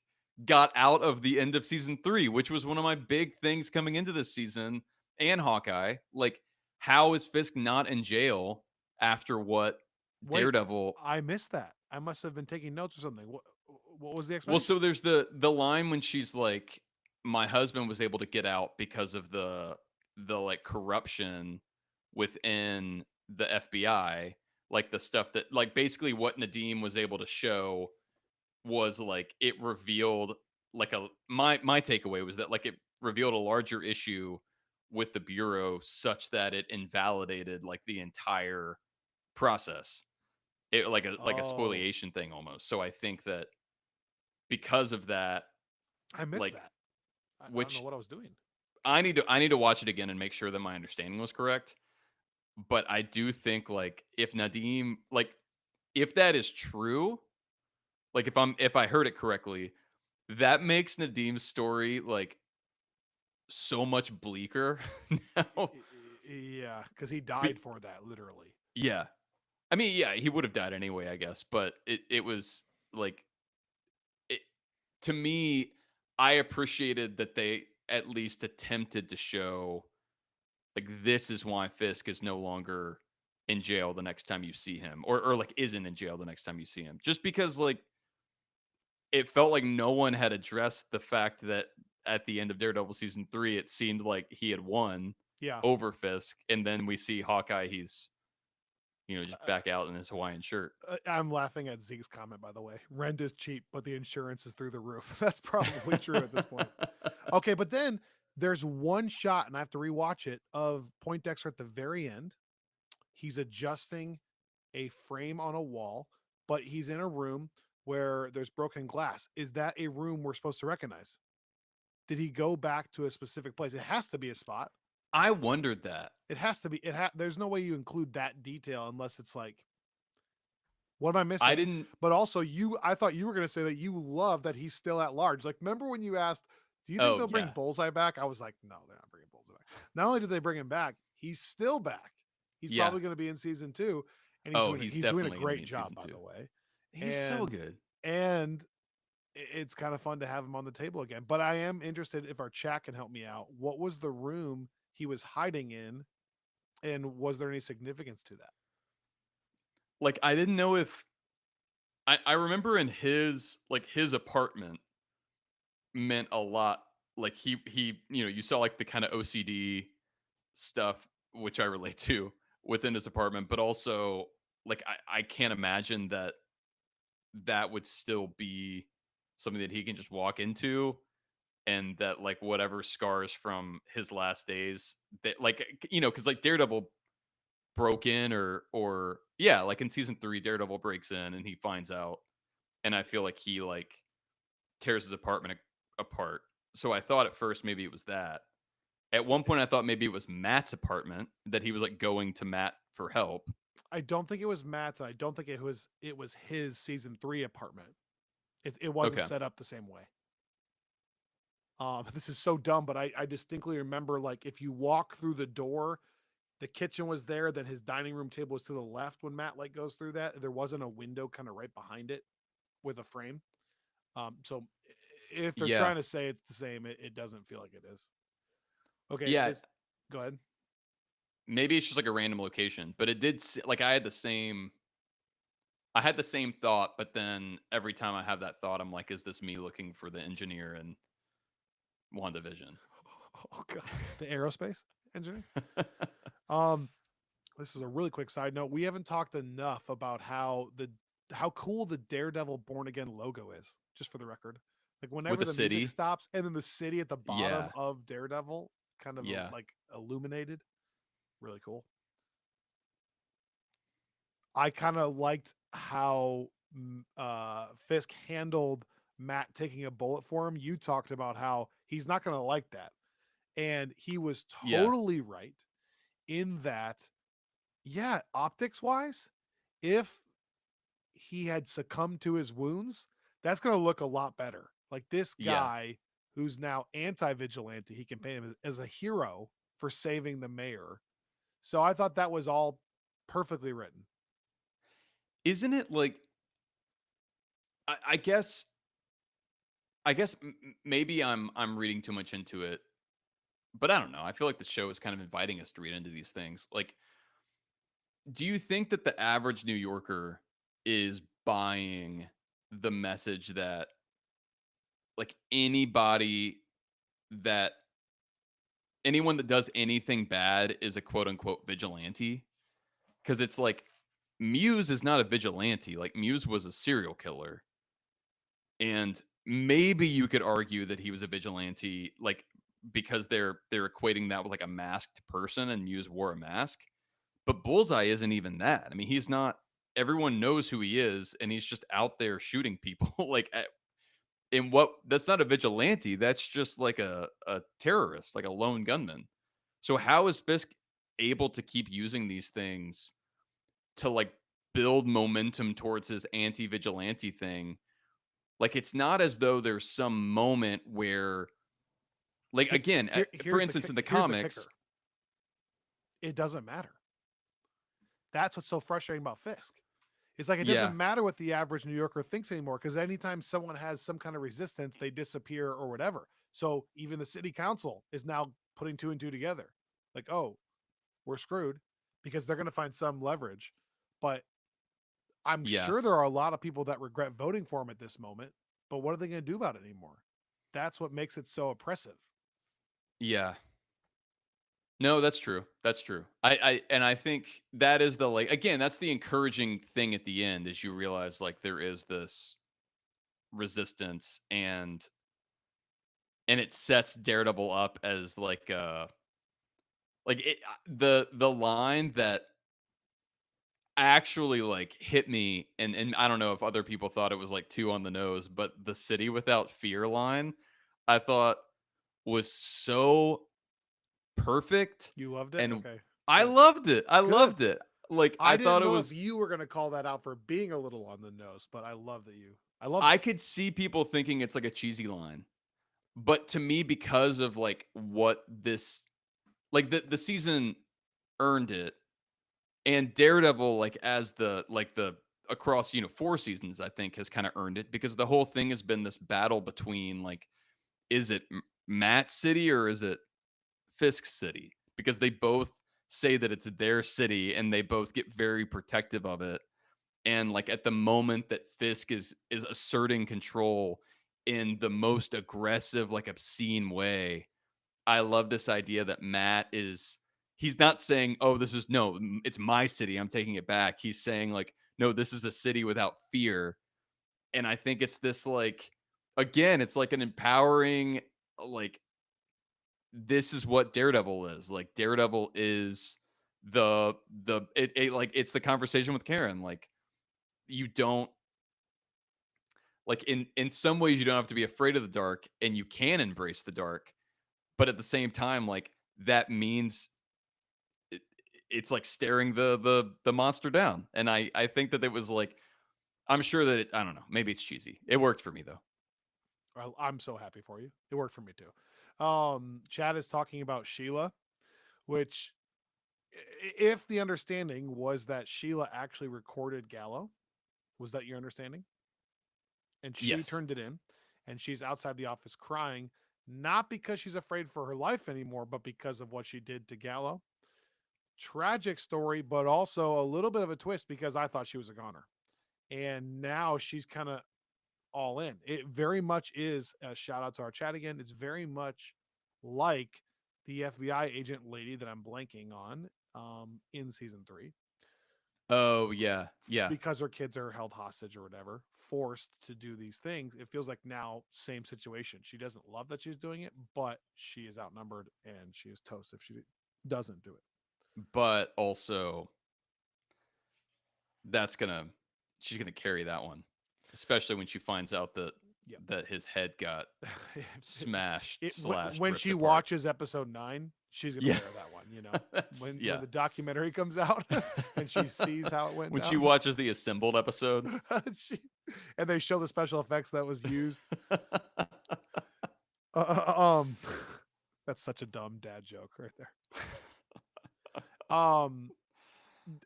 S2: got out of the end of season 3, which was one of my big things coming into this season, and Hawkeye. Like, how is Fisk not in jail after what
S1: Wait,
S2: Daredevil.
S1: I missed that. I must have been taking notes or something. What was the
S2: Well,
S1: explanation?
S2: so there's the line when she's like, "My husband was able to get out because of the like corruption within the FBI, like the stuff that like basically what Nadim was able to show was like it revealed like a my takeaway was that like it revealed a larger issue with the bureau such that it invalidated like the entire process. It like a
S1: Oh,
S2: spoliation thing almost. So I think that because of that,
S1: I missed
S2: like
S1: that. I don't know
S2: which
S1: what I was doing.
S2: I need to watch it again and make sure that my understanding was correct. But I do think like if Nadim like if that is true, like if I heard it correctly, that makes Nadim's story like so much bleaker now.
S1: Yeah, because he died
S2: Be-
S1: for that, literally.
S2: yeah. I mean, yeah, he would have died anyway, I guess, but it was like it to me, I appreciated that they at least attempted to show like this is why Fisk is no longer in jail the next time you see him or like isn't in jail the next time you see him. Just because like it felt like no one had addressed the fact that at the end of Daredevil season 3 it seemed like he had won
S1: Yeah.
S2: over Fisk and then we see Hawkeye he's just
S1: Uh,
S2: back out in his Hawaiian shirt.
S1: I'm laughing at Zeke's comment, by the way. Rent is cheap, but the insurance is through the roof. That's probably true at this point. Okay, but then there's one shot, and I have to rewatch it, of Poindexter at the very end. He's adjusting a frame on a wall, but he's in a room where there's broken glass. Is that a room we're supposed to recognize? Did he go back to a specific place? It has to be a spot.
S2: I wondered that.
S1: It has to be. There's no way you include that detail unless it's like, what am I
S2: I
S1: missing?
S2: didn't.
S1: But also, I thought you were going to say that you love that he's still at large. Like, remember when you asked, "Do you think
S2: Oh
S1: they'll bring
S2: yeah.
S1: Bullseye back?" I was like, "No, they're not bringing Bullseye back." Not only did they bring him back, he's still back. He's
S2: Yeah.
S1: probably going to be in season 2, and
S2: Oh, he's
S1: he's doing a
S2: definitely going to be
S1: great
S2: in
S1: job,
S2: season
S1: by
S2: 2.
S1: the way.
S2: He's so
S1: And
S2: good.
S1: and it's kind of fun to have him on the table again. But I am interested if our chat can help me out. What was the room he was hiding in, and was there any significance to that?
S2: Like I didn't know if I remember in his apartment meant a lot. Like he you saw like the kind of OCD stuff which I relate to within his apartment, but also like I can't imagine that that would still be something that he can just walk into and that like whatever scars from his last days that like because like Daredevil broke in or yeah, like in season 3 Daredevil breaks in and he finds out and I feel like he like tears his apartment apart. So I thought at first maybe it was that. At one point I thought maybe it was Matt's apartment that he was like going to Matt for help.
S1: I don't think it was Matt's, and I don't think it was his season 3 apartment. It wasn't
S2: Okay.
S1: set up the same way. This is so dumb, but I distinctly remember, like, if you walk through the door, the kitchen was there, then his dining room table was to the left when Matt like goes through that. There wasn't a window kind of right behind it with a frame. So if they're
S2: Yeah.
S1: trying to say it's the same, it doesn't feel like it is. Okay,
S2: Yeah,
S1: this go ahead.
S2: maybe it's just like a random location, but it did like I had the same thought, but then every time I have that thought I'm like is this me looking for the engineer in WandaVision?
S1: Oh god, the aerospace engineer. Um, this is a really quick side note. We haven't talked enough about how cool the Daredevil Born Again logo is. Just for the record, like
S2: With
S1: whenever
S2: the
S1: the music
S2: city?
S1: stops and then the city at the bottom
S2: Yeah.
S1: of Daredevil, kind of
S2: Yeah.
S1: like illuminated, really cool. I kind of liked how Fisk handled Matt taking a bullet for him. You talked about how he's not going to like that, and he was
S2: Yeah.
S1: totally right in that. Yeah, optics wise, if he had succumbed to his wounds, that's going to look a lot better. Like this
S2: Yeah.
S1: guy who's now anti-vigilante, he can paint him as a hero for saving the mayor. So I thought that was all perfectly written.
S2: Isn't it like I guess maybe I'm reading too much into it, but I don't know. I feel like the show is kind of inviting us to read into these things. Like do you think that the average New Yorker is buying the message that like that anyone that does anything bad is a quote unquote vigilante? Because it's like Muse is not a vigilante. Like Muse was a serial killer, and maybe you could argue that he was a vigilante, like because they're equating that with like a masked person, and Muse wore a mask. But Bullseye isn't even that. I mean, he's not. Everyone knows who he is, and he's just out there shooting people. In what? That's not a vigilante. That's just like a terrorist, like a lone gunman. So how is Fisk able to keep using these things to like build momentum towards his anti-vigilante thing? Like it's not as though there's some moment where, like again, for instance, in the
S1: Here's the
S2: comics,
S1: kicker. It doesn't matter. That's what's so frustrating about Fisk. It's like it
S2: yeah,
S1: doesn't matter what the average New Yorker thinks anymore because anytime someone has some kind of resistance, they disappear or whatever. So even the city council is now putting two and two together. Like, oh, we're screwed because they're going to find some leverage. But I'm
S2: yeah,
S1: sure there are a lot of people that regret voting for him at this moment. But what are they going to do about it anymore? That's what makes it so oppressive.
S2: yeah. No, that's true. That's true. I think that is the like again, that's the encouraging thing at the end is you realize like there is this resistance and it sets Daredevil up as like the line that actually like hit me and I don't know if other people thought it was like too on the nose, but the city without fear line I thought was so perfect
S1: You loved it?
S2: and
S1: Okay.
S2: I
S1: Good.
S2: loved it. I
S1: Good.
S2: loved it. Like
S1: I
S2: I
S1: didn't
S2: thought it
S1: know if
S2: was
S1: you were going to call that out for being a little on the nose, but I love that you. I loved
S2: I
S1: it.
S2: could see people thinking it's like a cheesy line. But to me because of like what this like the season earned it and Daredevil like as the across 4 seasons I think has kind of earned it because the whole thing has been this battle between like is it Matt City or is it Fisk City because they both say that it's their city and they both get very protective of it and like at the moment that Fisk is asserting control in the most aggressive like obscene way. I love this idea that Matt is he's not saying, "Oh, this is no, it's my city. I'm taking it back." He's saying like, "No, this is a city without fear." And I think it's this like again, it's like an empowering like this is what Daredevil is. Like Daredevil is like it's the conversation with Karen. Like you don't like in some ways you don't have to be afraid of the dark and you can embrace the dark. But at the same time, like that means it, it's like staring the monster down. And I think that it was like I'm sure that I don't know. Maybe it's cheesy. It worked for me though.
S1: I'm so happy for you. It worked for me too. Chad is talking about Sheila, which, if the understanding was that Sheila actually recorded Gallo, was that your understanding? And she
S2: Yes.
S1: turned it in, and she's outside the office crying, not because she's afraid for her life anymore, but because of what she did to Gallo. Tragic story, but also a little bit of a twist because I thought she was a goner. And now she's kind of all in. It very much is a shout out to our chat again. It's very much like the FBI agent lady that I'm blanking on in season three
S2: Oh yeah. Yeah.
S1: because her kids are held hostage or whatever, forced to do these things. It feels like now same situation. She doesn't love that she's doing it, but she is outnumbered and she is toast if she doesn't do it.
S2: But also that's gonna she's gonna carry that one. Especially when she finds out
S1: Yep.
S2: that his head got smashed, slashed,
S1: When
S2: ripped
S1: she
S2: apart.
S1: watches episode 9, she's gonna
S2: Yeah.
S1: wear that one. You know,
S2: That's
S1: when
S2: yeah.
S1: the documentary comes out and she sees how it went
S2: When she
S1: down,
S2: watches the assembled episode.
S1: she, and they show the special effects that was used. Um, that's such a dumb dad joke right there. Um,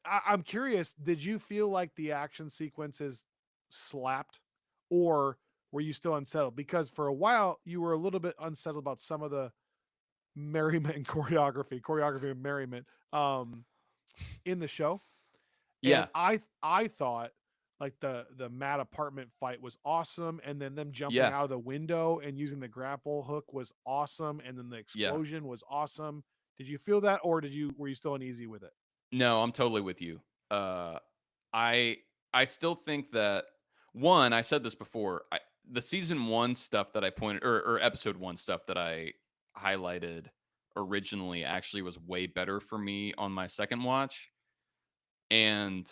S1: I'm curious. Did you feel like the action sequences slapped, or were you still unsettled? Because for a while you were a little bit unsettled about some of the merriment and choreography and merriment in the show. And
S2: Yeah.
S1: I thought like the Mad apartment fight was awesome, and then them jumping
S2: Yeah.
S1: out of the window and using the grapple hook was awesome, and then the
S2: Yeah.
S1: explosion was awesome. Did you feel that, or were you still uneasy with it?
S2: No, I'm totally with you. I I still think that one, I said this before, the season 1 stuff that I pointed or episode 1 stuff that I highlighted originally actually was way better for me on my second watch. And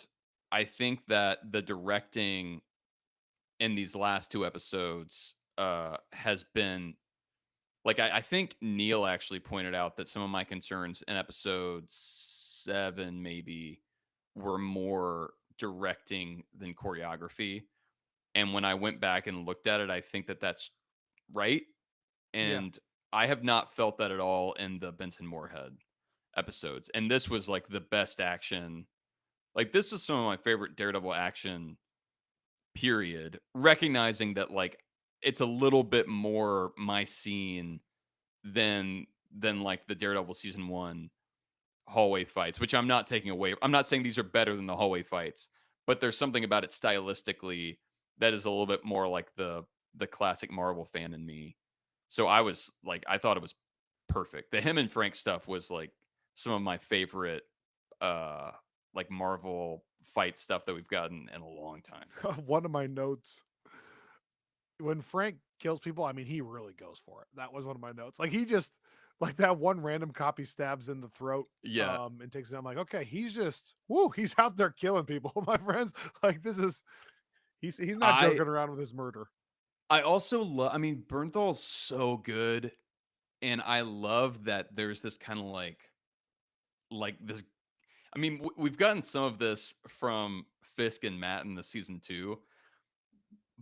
S2: I think that the directing in these last 2 episodes has been like I think Neil actually pointed out that some of my concerns in episode 7 maybe were more directing than choreography. And when I went back and looked at it, I think that that's right.
S1: Yeah.
S2: And I have not felt that at all in the Benson Moorhead episodes. And this was like the best action. Like this is some of my favorite Daredevil action period, recognizing that like it's a little bit more my scene than like the Daredevil season 1 hallway fights, which I'm not taking away. I'm not saying these are better than the hallway fights, but there's something about it stylistically that is a little bit more like the classic Marvel fan in me. So I was like, I thought it was perfect. The him and Frank stuff was like some of my favorite uh like Marvel fight stuff that we've gotten in a long time.
S1: One of my notes, when Frank kills people, I mean, he really goes for it. That was one of my notes. Like he just like that one random copy stabs in the throat
S2: Yeah.
S1: and takes it. I'm like, okay, he's just woo, he's out there killing people, my friends. Like this is he's not
S2: I
S1: joking around with his murder.
S2: I also love I mean Bernthal's so good and I love that there's this kind of like this I mean we've gotten some of this from Fisk and Matt in the season 2,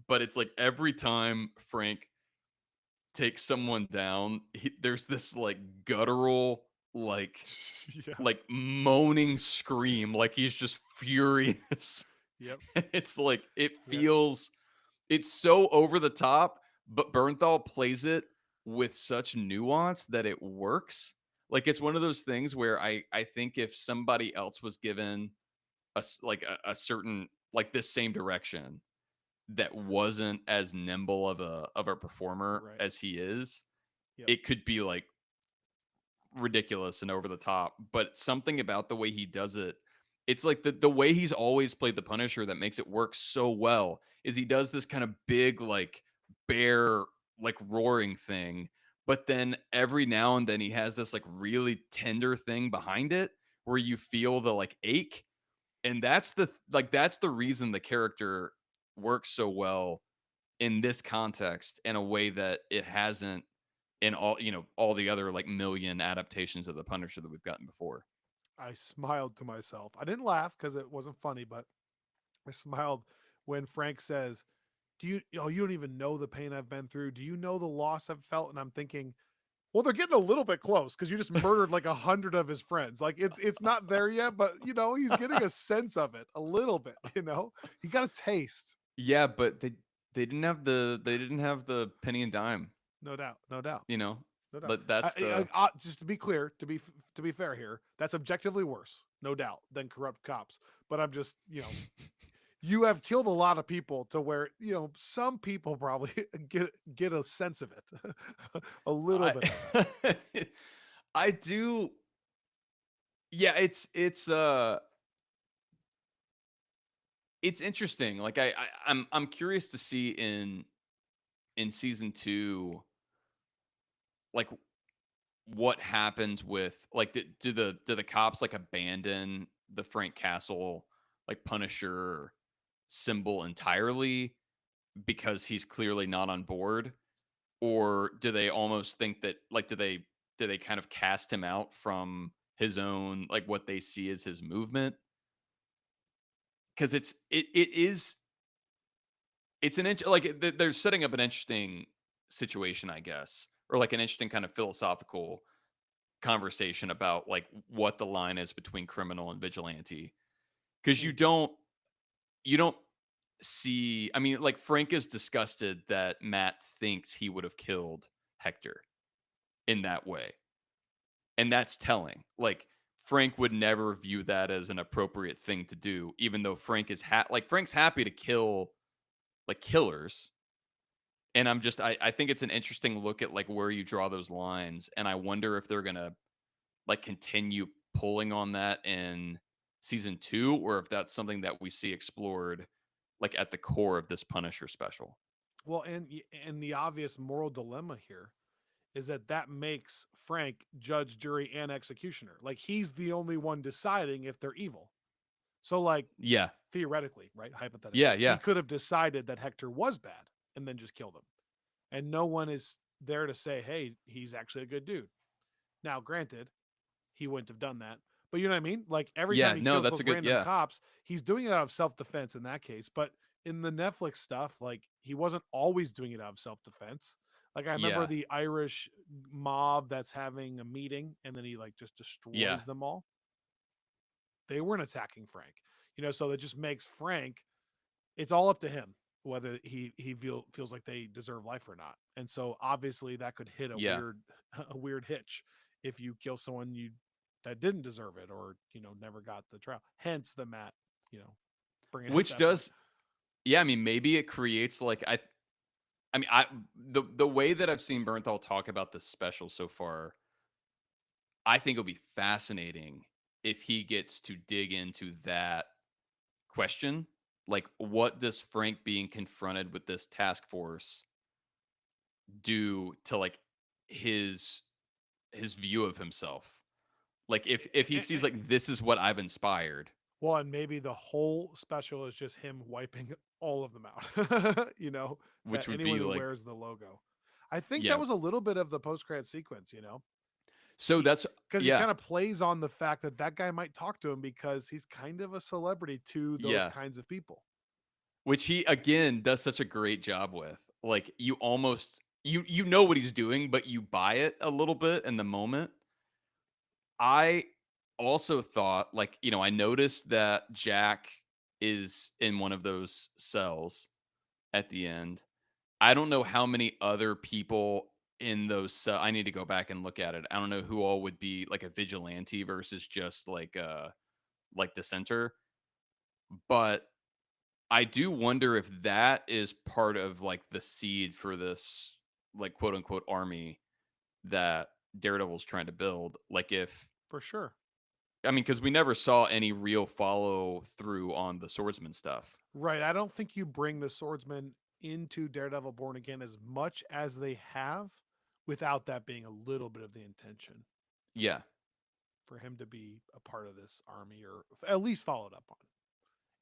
S2: but it's like every time Frank takes someone down, there's this like guttural like
S1: Yeah.
S2: like moaning scream like he's just furious.
S1: Yep.
S2: It's like it
S1: Yep.
S2: feels it's so over the top, but Bernthal plays it with such nuance that it works. Like it's one of those things where I think if somebody else was given like a certain like this same direction that wasn't as nimble of a performer
S1: Right.
S2: as he is,
S1: Yep.
S2: it could be like ridiculous and over the top, but something about the way he does it, it's like the way he's always played the Punisher that makes it work so well is he does this kind of big like bear like roaring thing, but then every now and then he has this like really tender thing behind it where you feel the like ache, and that's the reason the character works so well in this context in a way that it hasn't in all the other like million adaptations of the Punisher that we've gotten before.
S1: I smiled to myself. I didn't laugh because it wasn't funny, but I smiled when Frank says, "Do you? Oh, you don't even know the pain I've been through. Do you know the loss I've felt?" And I'm thinking, well, they're getting a little bit close because you just murdered like 100 of his friends. Like it's not there yet, but he's getting a sense of it a little bit. He got a taste.
S2: Yeah, but they didn't have the penny and dime,
S1: No doubt, no doubt,
S2: you know.
S1: no doubt.
S2: But that's the
S1: Just to be clear, to be fair here, that's objectively worse, no doubt, than corrupt cops. But I'm just you have killed a lot of people to where some people probably get a sense of it, a little
S2: I
S1: bit of it.
S2: I do yeah, it's interesting. Like I'm curious to see in season 2 like what happens with like do the cops like abandon the Frank Castle like Punisher symbol entirely because he's clearly not on board, or do they almost think that like do they kind of cast him out from his own like what they see as his movement, because it's like they're setting up an interesting situation, I guess, or like an interesting kind of philosophical conversation about like what the line is between criminal and vigilante, because you
S1: Mhm.
S2: don't see, I mean, like Frank is disgusted that Matt thinks he would have killed Hector in that way, and that's telling. Like Frank would never view that as an appropriate thing to do, even though Frank is like Frank's happy to kill like killers. And I think it's an interesting look at like where you draw those lines, and I wonder if they're gonna like continue pulling on that in season 2, or if that's something that we see explored like at the core of this Punisher special.
S1: Well, and the obvious moral dilemma here is that that makes Frank judge, jury, and executioner. Like he's the only one deciding if they're evil. So, like,
S2: Yeah.
S1: theoretically, right?
S2: Yeah,
S1: Hypothetically, he
S2: yeah.
S1: could have decided that Hector was bad and then just killed him. And no one is there to say, hey, he's actually a good dude. Now, granted, he wouldn't have done that. But you know what I mean? Like every time
S2: Yeah,
S1: he
S2: no,
S1: kills
S2: that's
S1: those
S2: a good
S1: random
S2: yeah.
S1: cops, he's doing it out of self defense in that case. But in the Netflix stuff, like he wasn't always doing it out of self defense. Like I remember
S2: Yeah.
S1: the Irish mob that's having a meeting and then he like just
S2: Yeah.
S1: destroys them all. They weren't attacking Frank. So that just makes Frank, it's all up to him whether he feels like they deserve life or not. And so obviously that could hit a
S2: Yeah.
S1: weird a weird hitch if you kill someone you that didn't deserve it or never got the trial. Hence the Matt, you know, bringing up
S2: Which
S1: that point.
S2: does yeah, I mean maybe it creates like I mean I the way that I've seen Bernthal talk about this special so far, I think it'll be fascinating if he gets to dig into that question. Like, what does Frank being confronted with this task force do to like his his view of himself? Like, if he sees like this is what I've inspired,
S1: Well, and maybe the whole special is just him wiping all of them out.
S2: which
S1: That
S2: would
S1: anyone
S2: be
S1: who
S2: like,
S1: wears the logo. I think that
S2: yeah.
S1: was a little bit of the post credit sequence.
S2: So
S1: He
S2: that's
S1: because he
S2: yeah,
S1: kind of plays on the fact that that guy might talk to him because he's kind of a celebrity to those
S2: yeah.
S1: kinds of people.
S2: Which he again does such a great job with. Like you almost you know what he's doing, but you buy it a little bit in the moment. I also thought, like, I noticed that Jack is in one of those cells at the end. I don't know how many other people in those I need to go back and look at it. I don't know who all would be like a vigilante versus just like the center. But I do wonder if that is part of like the seed for this like quote unquote army that Daredevil's trying to build. Like if
S1: For sure.
S2: I mean, because we never saw any real follow through on the swordsman stuff.
S1: Right. I don't think you bring the swordsman into Daredevil Born Again as much as they have without that being a little bit of the intention
S2: Yeah,
S1: for him to be a part of this army or at least followed up on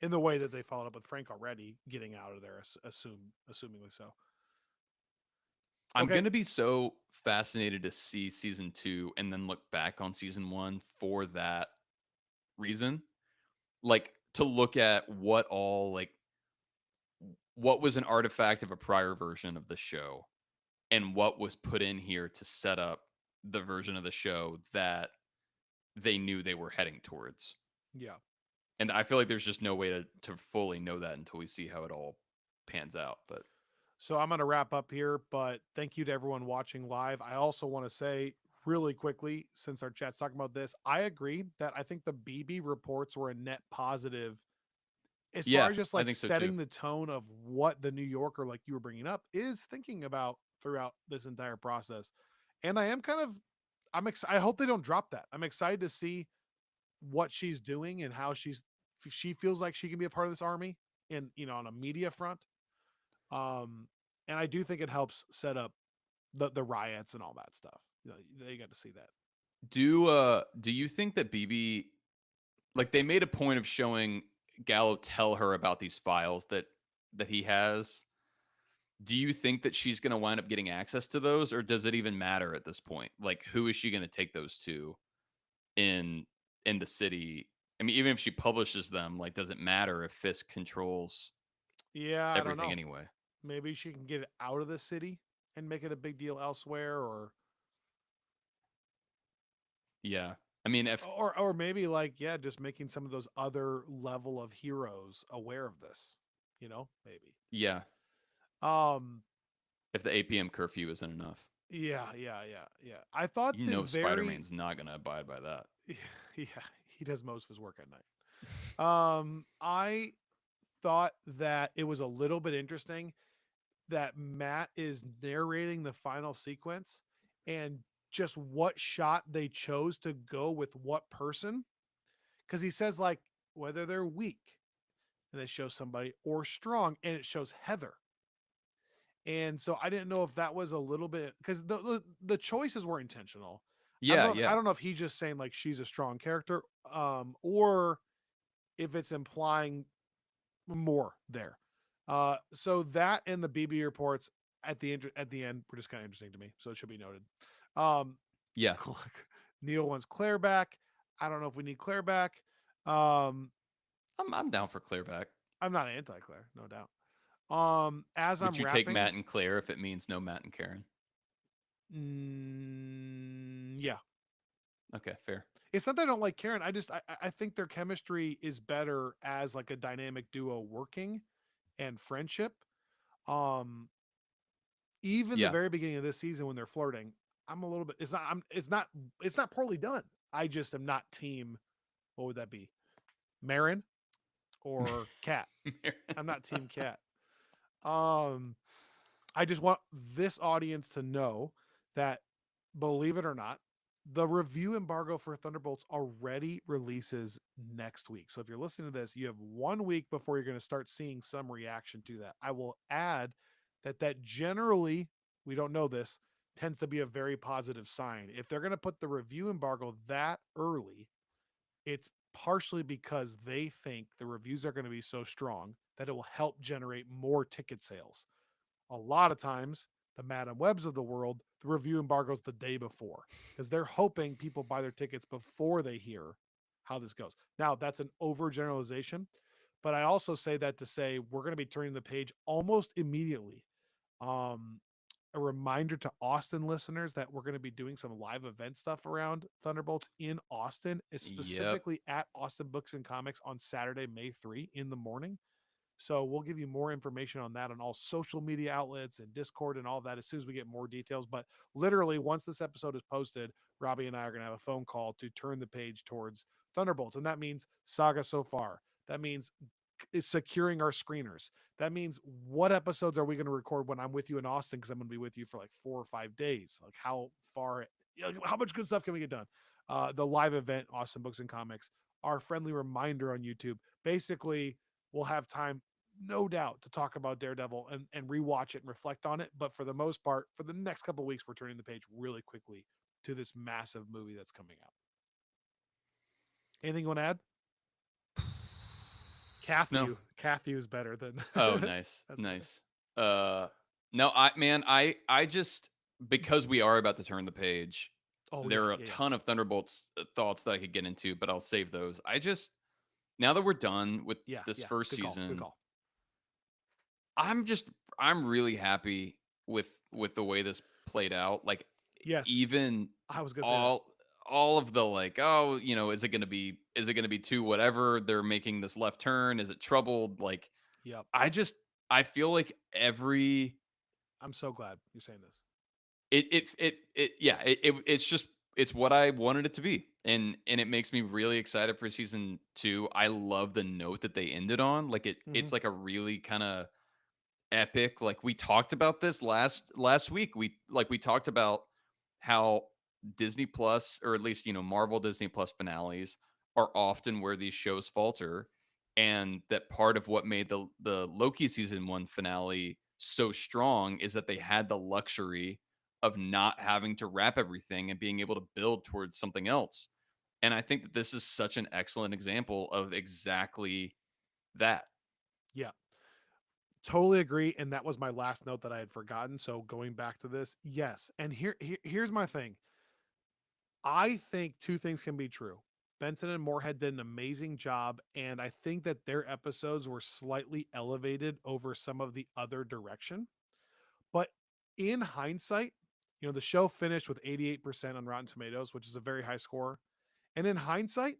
S1: in the way that they followed up with Frank already getting out of there, assumingly so.
S2: I'm
S1: Okay.
S2: gonna be so fascinated to see season 2 and then look back on season 1 for that reason. Like to look at what was an artifact of a prior version of the show and what was put in here to set up the version of the show that they knew they were heading towards.
S1: Yeah.
S2: And I feel like there's just no way to fully know that until we see how it all pans out. But
S1: So I'm going to wrap up here, but thank you to everyone watching live. I also want to say really quickly, since our chat's talking about this, I agree that I think the BB reports were a net positive as far
S2: yeah,
S1: as just
S2: I
S1: like
S2: think so too.
S1: setting the tone of what the New Yorker, like you were bringing up, is thinking about throughout this entire process. And I am kind of, I hope they don't drop that. I'm excited to see what she's doing and how she feels like she can be a part of this army and, on a media front. Um, and I do think it helps set up the riots and all that stuff. They got to see that.
S2: Do you think that BB like they made a point of showing Gallo tell her about these files that he has? Do you think that she's going to wind up getting access to those, or does it even matter at this point? Like, who is she going to take those to in in the city? I mean, even if she publishes them, like, does it matter if Fisk controls
S1: Yeah, I don't
S2: everything
S1: know.
S2: anyway?
S1: Maybe she can get it out of the city and make it a big deal elsewhere,
S2: Yeah, I mean, if
S1: or maybe like yeah, just making some of those other level of heroes aware of this. Maybe.
S2: yeah,
S1: Um,
S2: if the 8 p.m. curfew isn't enough.
S1: Yeah. I thought
S2: You
S1: the
S2: know, Spider
S1: very
S2: Man's not gonna abide by that.
S1: yeah, he does most of his work at night. I thought that it was a little bit interesting that Matt is narrating the final sequence and just what shot they chose to go with what person. Because he says, like, whether they're weak, and they show somebody, or strong, and it shows Heather. And so I didn't know if that was a little bit because the choices were intentional.
S2: Yeah,
S1: I
S2: yeah,
S1: don't know if he's just saying like she's a strong character, or if it's implying more there. So that and the BB reports at the end were just kind of interesting to me. So it should be noted. Um,
S2: yeah.
S1: Neil wants Claire back. I don't know if we need Claire back. Um,
S2: I'm down for Clearback.
S1: I'm not anti Claire, no doubt. As
S2: Would
S1: I'm
S2: you take
S1: wrapping,
S2: Matt and Claire if it means no Matt and Karen?
S1: yeah,
S2: Okay, fair.
S1: it's not that I don't like Karen. I think their chemistry is better as like a dynamic duo working and friendship. Um, even the
S2: Yeah,
S1: very beginning of this season when they're flirting, I'm a little bit. It's not poorly done. I just am not team. What would that be? Marin or Cat? I'm not team Cat. Um, I just want this audience to know that, believe it or not, the review embargo for Thunderbolts already releases next week. So if you're listening to this, you have 1 week before you're going to start seeing some reaction to that. I will add that generally, we don't know this, tends to be a very positive sign. If they're going to put the review embargo that early, it's partially because they think the reviews are going to be so strong that it will help generate more ticket sales. A lot of times, the Madam Webs of the world, the review embargoes the day before because they're hoping people buy their tickets before they hear how this goes. Now, that's an overgeneralization, but I also say that to say we're going to be turning the page almost immediately. Um, a reminder to Austin listeners that we're going to be doing some live event stuff around Thunderbolts in Austin,
S2: yep.
S1: specifically at Austin Books and Comics on Saturday, May 3 in the morning. So we'll give you more information on that on all social media outlets and Discord and all that as soon as we get more details. But literally, once this episode is posted, Robbie and I are going to have a phone call to turn the page towards Thunderbolts. And that means Saga so far. That means it's securing our screeners. That means what episodes are we going to record when I'm with you in Austin? Because I'm going to be with you for like 4 or 5 days. Like how far, how much good stuff can we get done? The live event, Austin Books and Comics, our friendly reminder on YouTube. Basically, we'll have time, no doubt, to talk about Daredevil and rewatch it and reflect on it. But for the most part, for the next couple of weeks, we're turning the page really quickly to this massive movie that's coming out. Anything you want to add?
S2: No.
S1: Kathy is better than
S2: Oh, nice,
S1: that's better.
S2: nice. Uh, no, I just because we are about to turn the page.
S1: Oh
S2: There
S1: yeah,
S2: are a
S1: yeah, yeah,
S2: ton of Thunderbolts thoughts that I could get into, but I'll save those. I just now that we're done with
S1: yeah,
S2: this
S1: yeah.
S2: first
S1: Good call. Good
S2: season,
S1: call.
S2: I'm just I'm really happy with the way this played out. Like
S1: Yes,
S2: even
S1: I was gonna say that.
S2: all all of the like, oh, is it gonna be two whatever? They're making this left turn. Is it troubled? Like
S1: Yep.
S2: I just I feel like every
S1: I'm so glad you're saying this.
S2: yeah, it's just it's what I wanted it to be. And it makes me really excited for season 2. I love the note that they ended on. Like
S1: Mm-hmm.
S2: it's like a really kind of epic. Like we talked about this last week. We talked about how Disney Plus, or at least Marvel Disney Plus finales are often where these shows falter, and that part of what made the Loki season 1 finale so strong is that they had the luxury of not having to wrap everything and being able to build towards something else. And I think that this is such an excellent example of exactly that.
S1: Yeah, totally agree. And that was my last note that I had forgotten. So going back to this, yes. And here's my thing. I think two things can be true. Benson and Moorhead did an amazing job, and I think that their episodes were slightly elevated over some of the other direction. But in hindsight, the show finished with 88% on Rotten Tomatoes, which is a very high score. And in hindsight,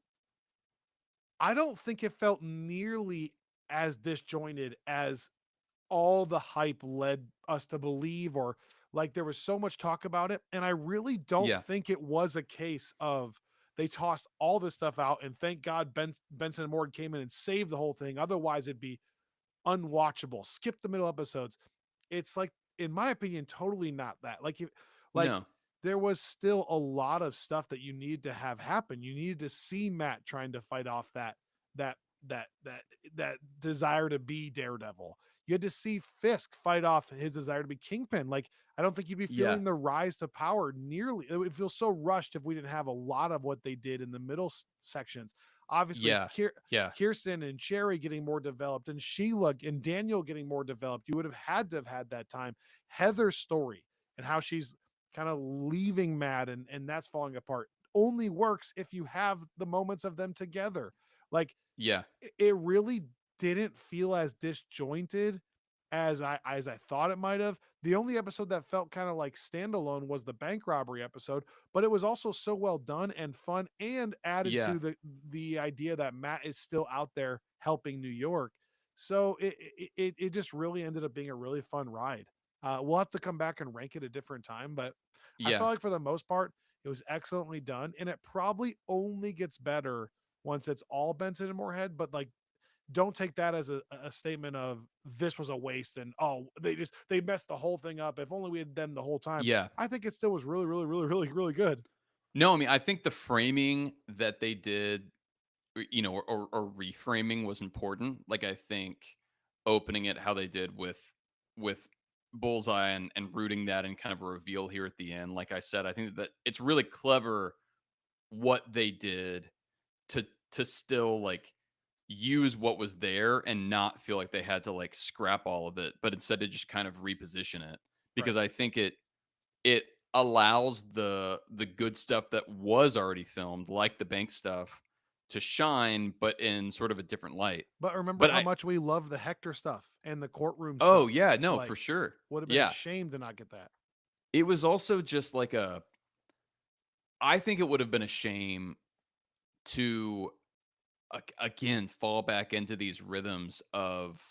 S1: I don't think it felt nearly as disjointed as all the hype led us to believe or Like there was so much talk about it, and I really don't
S2: Yeah.
S1: think it was a case of they tossed all this stuff out and thank God Benson and Morgan came in and saved the whole thing. Otherwise, it'd be unwatchable. Skip the middle episodes. It's like, in my opinion, totally not that. Like
S2: No.
S1: there was still a lot of stuff that you need to have happen. You needed to see Matt trying to fight off that that that that desire to be Daredevil. You had to see Fisk fight off his desire to be Kingpin. Like I don't think you'd be
S2: Yeah.
S1: feeling the rise to power nearly. It would feel so rushed if we didn't have a lot of what they did in the middle sections. Obviously,
S2: Yeah. Yeah.
S1: Kirsten and Cherry getting more developed, and Sheila and Daniel getting more developed. You would have had to have had that time. Heather's story and how she's kind of leaving Matt and that's falling apart only works if you have the moments of them together. Like
S2: Yeah.
S1: it really didn't feel as disjointed as I thought it might have. The only episode that felt kind of like standalone was the bank robbery episode, but it was also so well done and fun and added
S2: Yeah.
S1: to the idea that Matt is still out there helping New York. So it just really ended up being a really fun ride. We'll have to come back and rank it a different time, but I
S2: Yeah.
S1: felt like for the most part it was excellently done, and it probably only gets better once it's all Benson and Moorhead. But like, don't take that as a statement of this was a waste and oh they messed the whole thing up. If only we had them the whole time.
S2: Yeah.
S1: I think it still was really, really, really, really, really good.
S2: No, I mean, I think the framing that they did, or reframing was important. Like, I think opening it how they did with Bullseye and rooting that and kind of a reveal here at the end. Like I said, I think that it's really clever what they did to still like use what was there and not feel like they had to like scrap all of it, but instead to just kind of reposition it. Because
S1: Right.
S2: I think it allows the good stuff that was already filmed, like the bank stuff, to shine, but in sort of a different light.
S1: But remember
S2: But
S1: how
S2: I
S1: much we love the Hector stuff and the courtroom
S2: oh
S1: stuff.
S2: yeah, no, for
S1: Like,
S2: sure.
S1: would have been a
S2: Yeah.
S1: shame to not get that.
S2: It was also just like I think it would have been a shame to again fall back into these rhythms of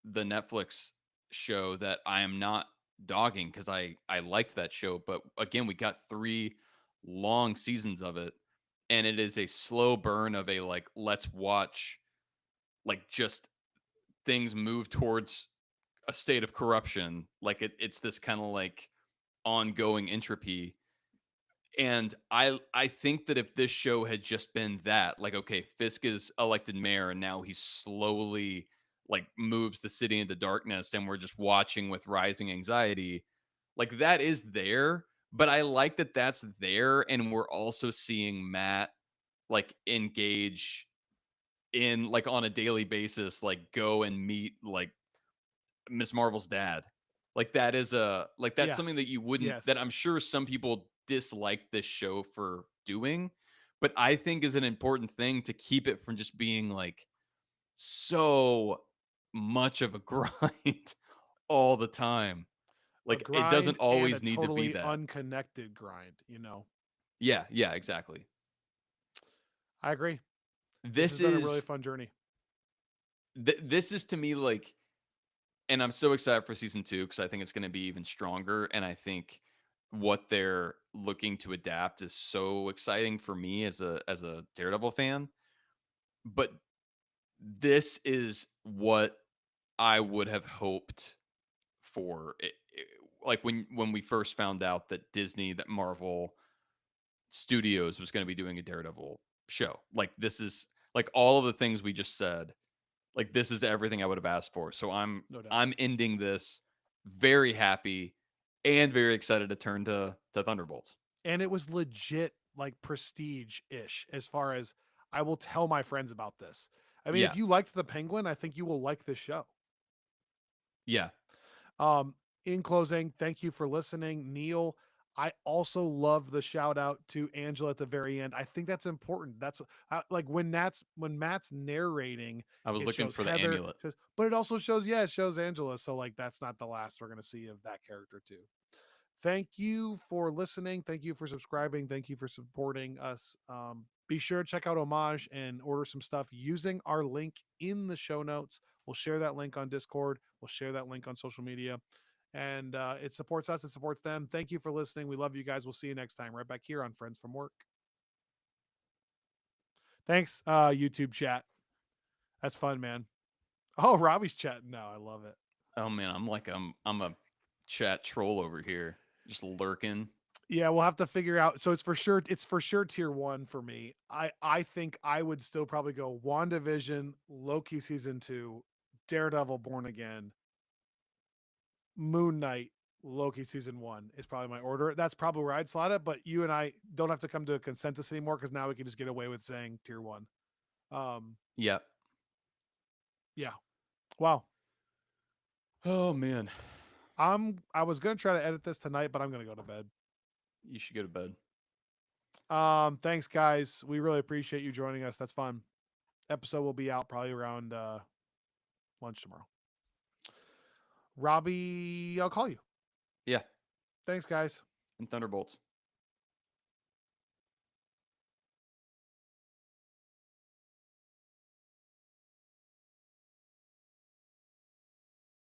S2: the Netflix show that I am not dogging because I liked that show, but again we got 3 long seasons of it, and it is a slow burn of a like let's watch like just things move towards a state of corruption, like it's this kind of like ongoing entropy. And I think that if this show had just been that, like, okay, Fisk is elected mayor and now he slowly like moves the city into darkness and we're just watching with rising anxiety, like that is there. But I like that that's there, and we're also seeing Matt like engage in like on a daily basis, like go and meet like Miss Marvel's dad. Like that is a like that's
S1: Yeah.
S2: something that you wouldn't
S1: Yes.
S2: that I'm sure some people dislike this show for doing, but I think is an important thing to keep it from just being like so much of a grind all the time.
S1: A
S2: Like it doesn't
S1: grind and a
S2: always need to be
S1: totally
S2: that.
S1: unconnected grind.
S2: Yeah, yeah, exactly.
S1: I agree. This has
S2: This
S1: been a really
S2: is
S1: fun journey.
S2: this is to me like, and I'm so excited for season 2 because I think it's going to be even stronger. And I think what they're looking to adapt is so exciting for me as a Daredevil fan. But this is what I would have hoped for. Like when we first found out that that Marvel Studios was going to be doing a Daredevil show. Like this is like all of the things we just said. Like this is everything I would have asked for. So
S1: No doubt.
S2: I'm ending this very happy and very excited to turn to Thunderbolts.
S1: And it was legit like prestige ish as far as I will tell my friends about this. I mean, if
S2: Yeah.
S1: you liked the Penguin, I think you will like this show.
S2: Yeah.
S1: Um, in closing, thank you for listening, Neil. I also love the shout out to Angela at the very end. I think that's important. That's like when Matt's narrating,
S2: I was
S1: it
S2: looking
S1: shows
S2: for the
S1: Heather,
S2: amulet.
S1: but it also shows it shows Angela. So like that's not the last we're gonna see of that character too. Thank you for listening. Thank you for subscribing. Thank you for supporting us. Be sure to check out Homage and order some stuff using our link in the show notes. We'll share that link on Discord. We'll share that link on social media. and it supports us. It supports them. Thank you for listening. We love you guys. We'll see you next time right back here on Friends from Work. Thanks, YouTube chat. That's fun, man. Oh, Robbie's chatting now. I love it.
S2: Oh man, I'm a chat troll over here, just lurking.
S1: Yeah, we'll have to figure out. So it's for sure tier one for me. I think I would still probably go WandaVision, Loki season 2, Daredevil Born Again, Moon Knight, Loki season 1 is probably my order. That's probably where I'd slot it, but you and I don't have to come to a consensus anymore because now we can just get away with saying tier 1. Um
S2: Yeah.
S1: yeah. Wow.
S2: Oh man,
S1: I was going to try to edit this tonight, but I'm going to go to bed.
S2: you should go to bed.
S1: Thanks guys. We really appreciate you joining us. That's fun. Episode will be out probably around lunch tomorrow. Robbie, I'll call you.
S2: Yeah,
S1: Thanks, guys.
S2: and Thunderbolts.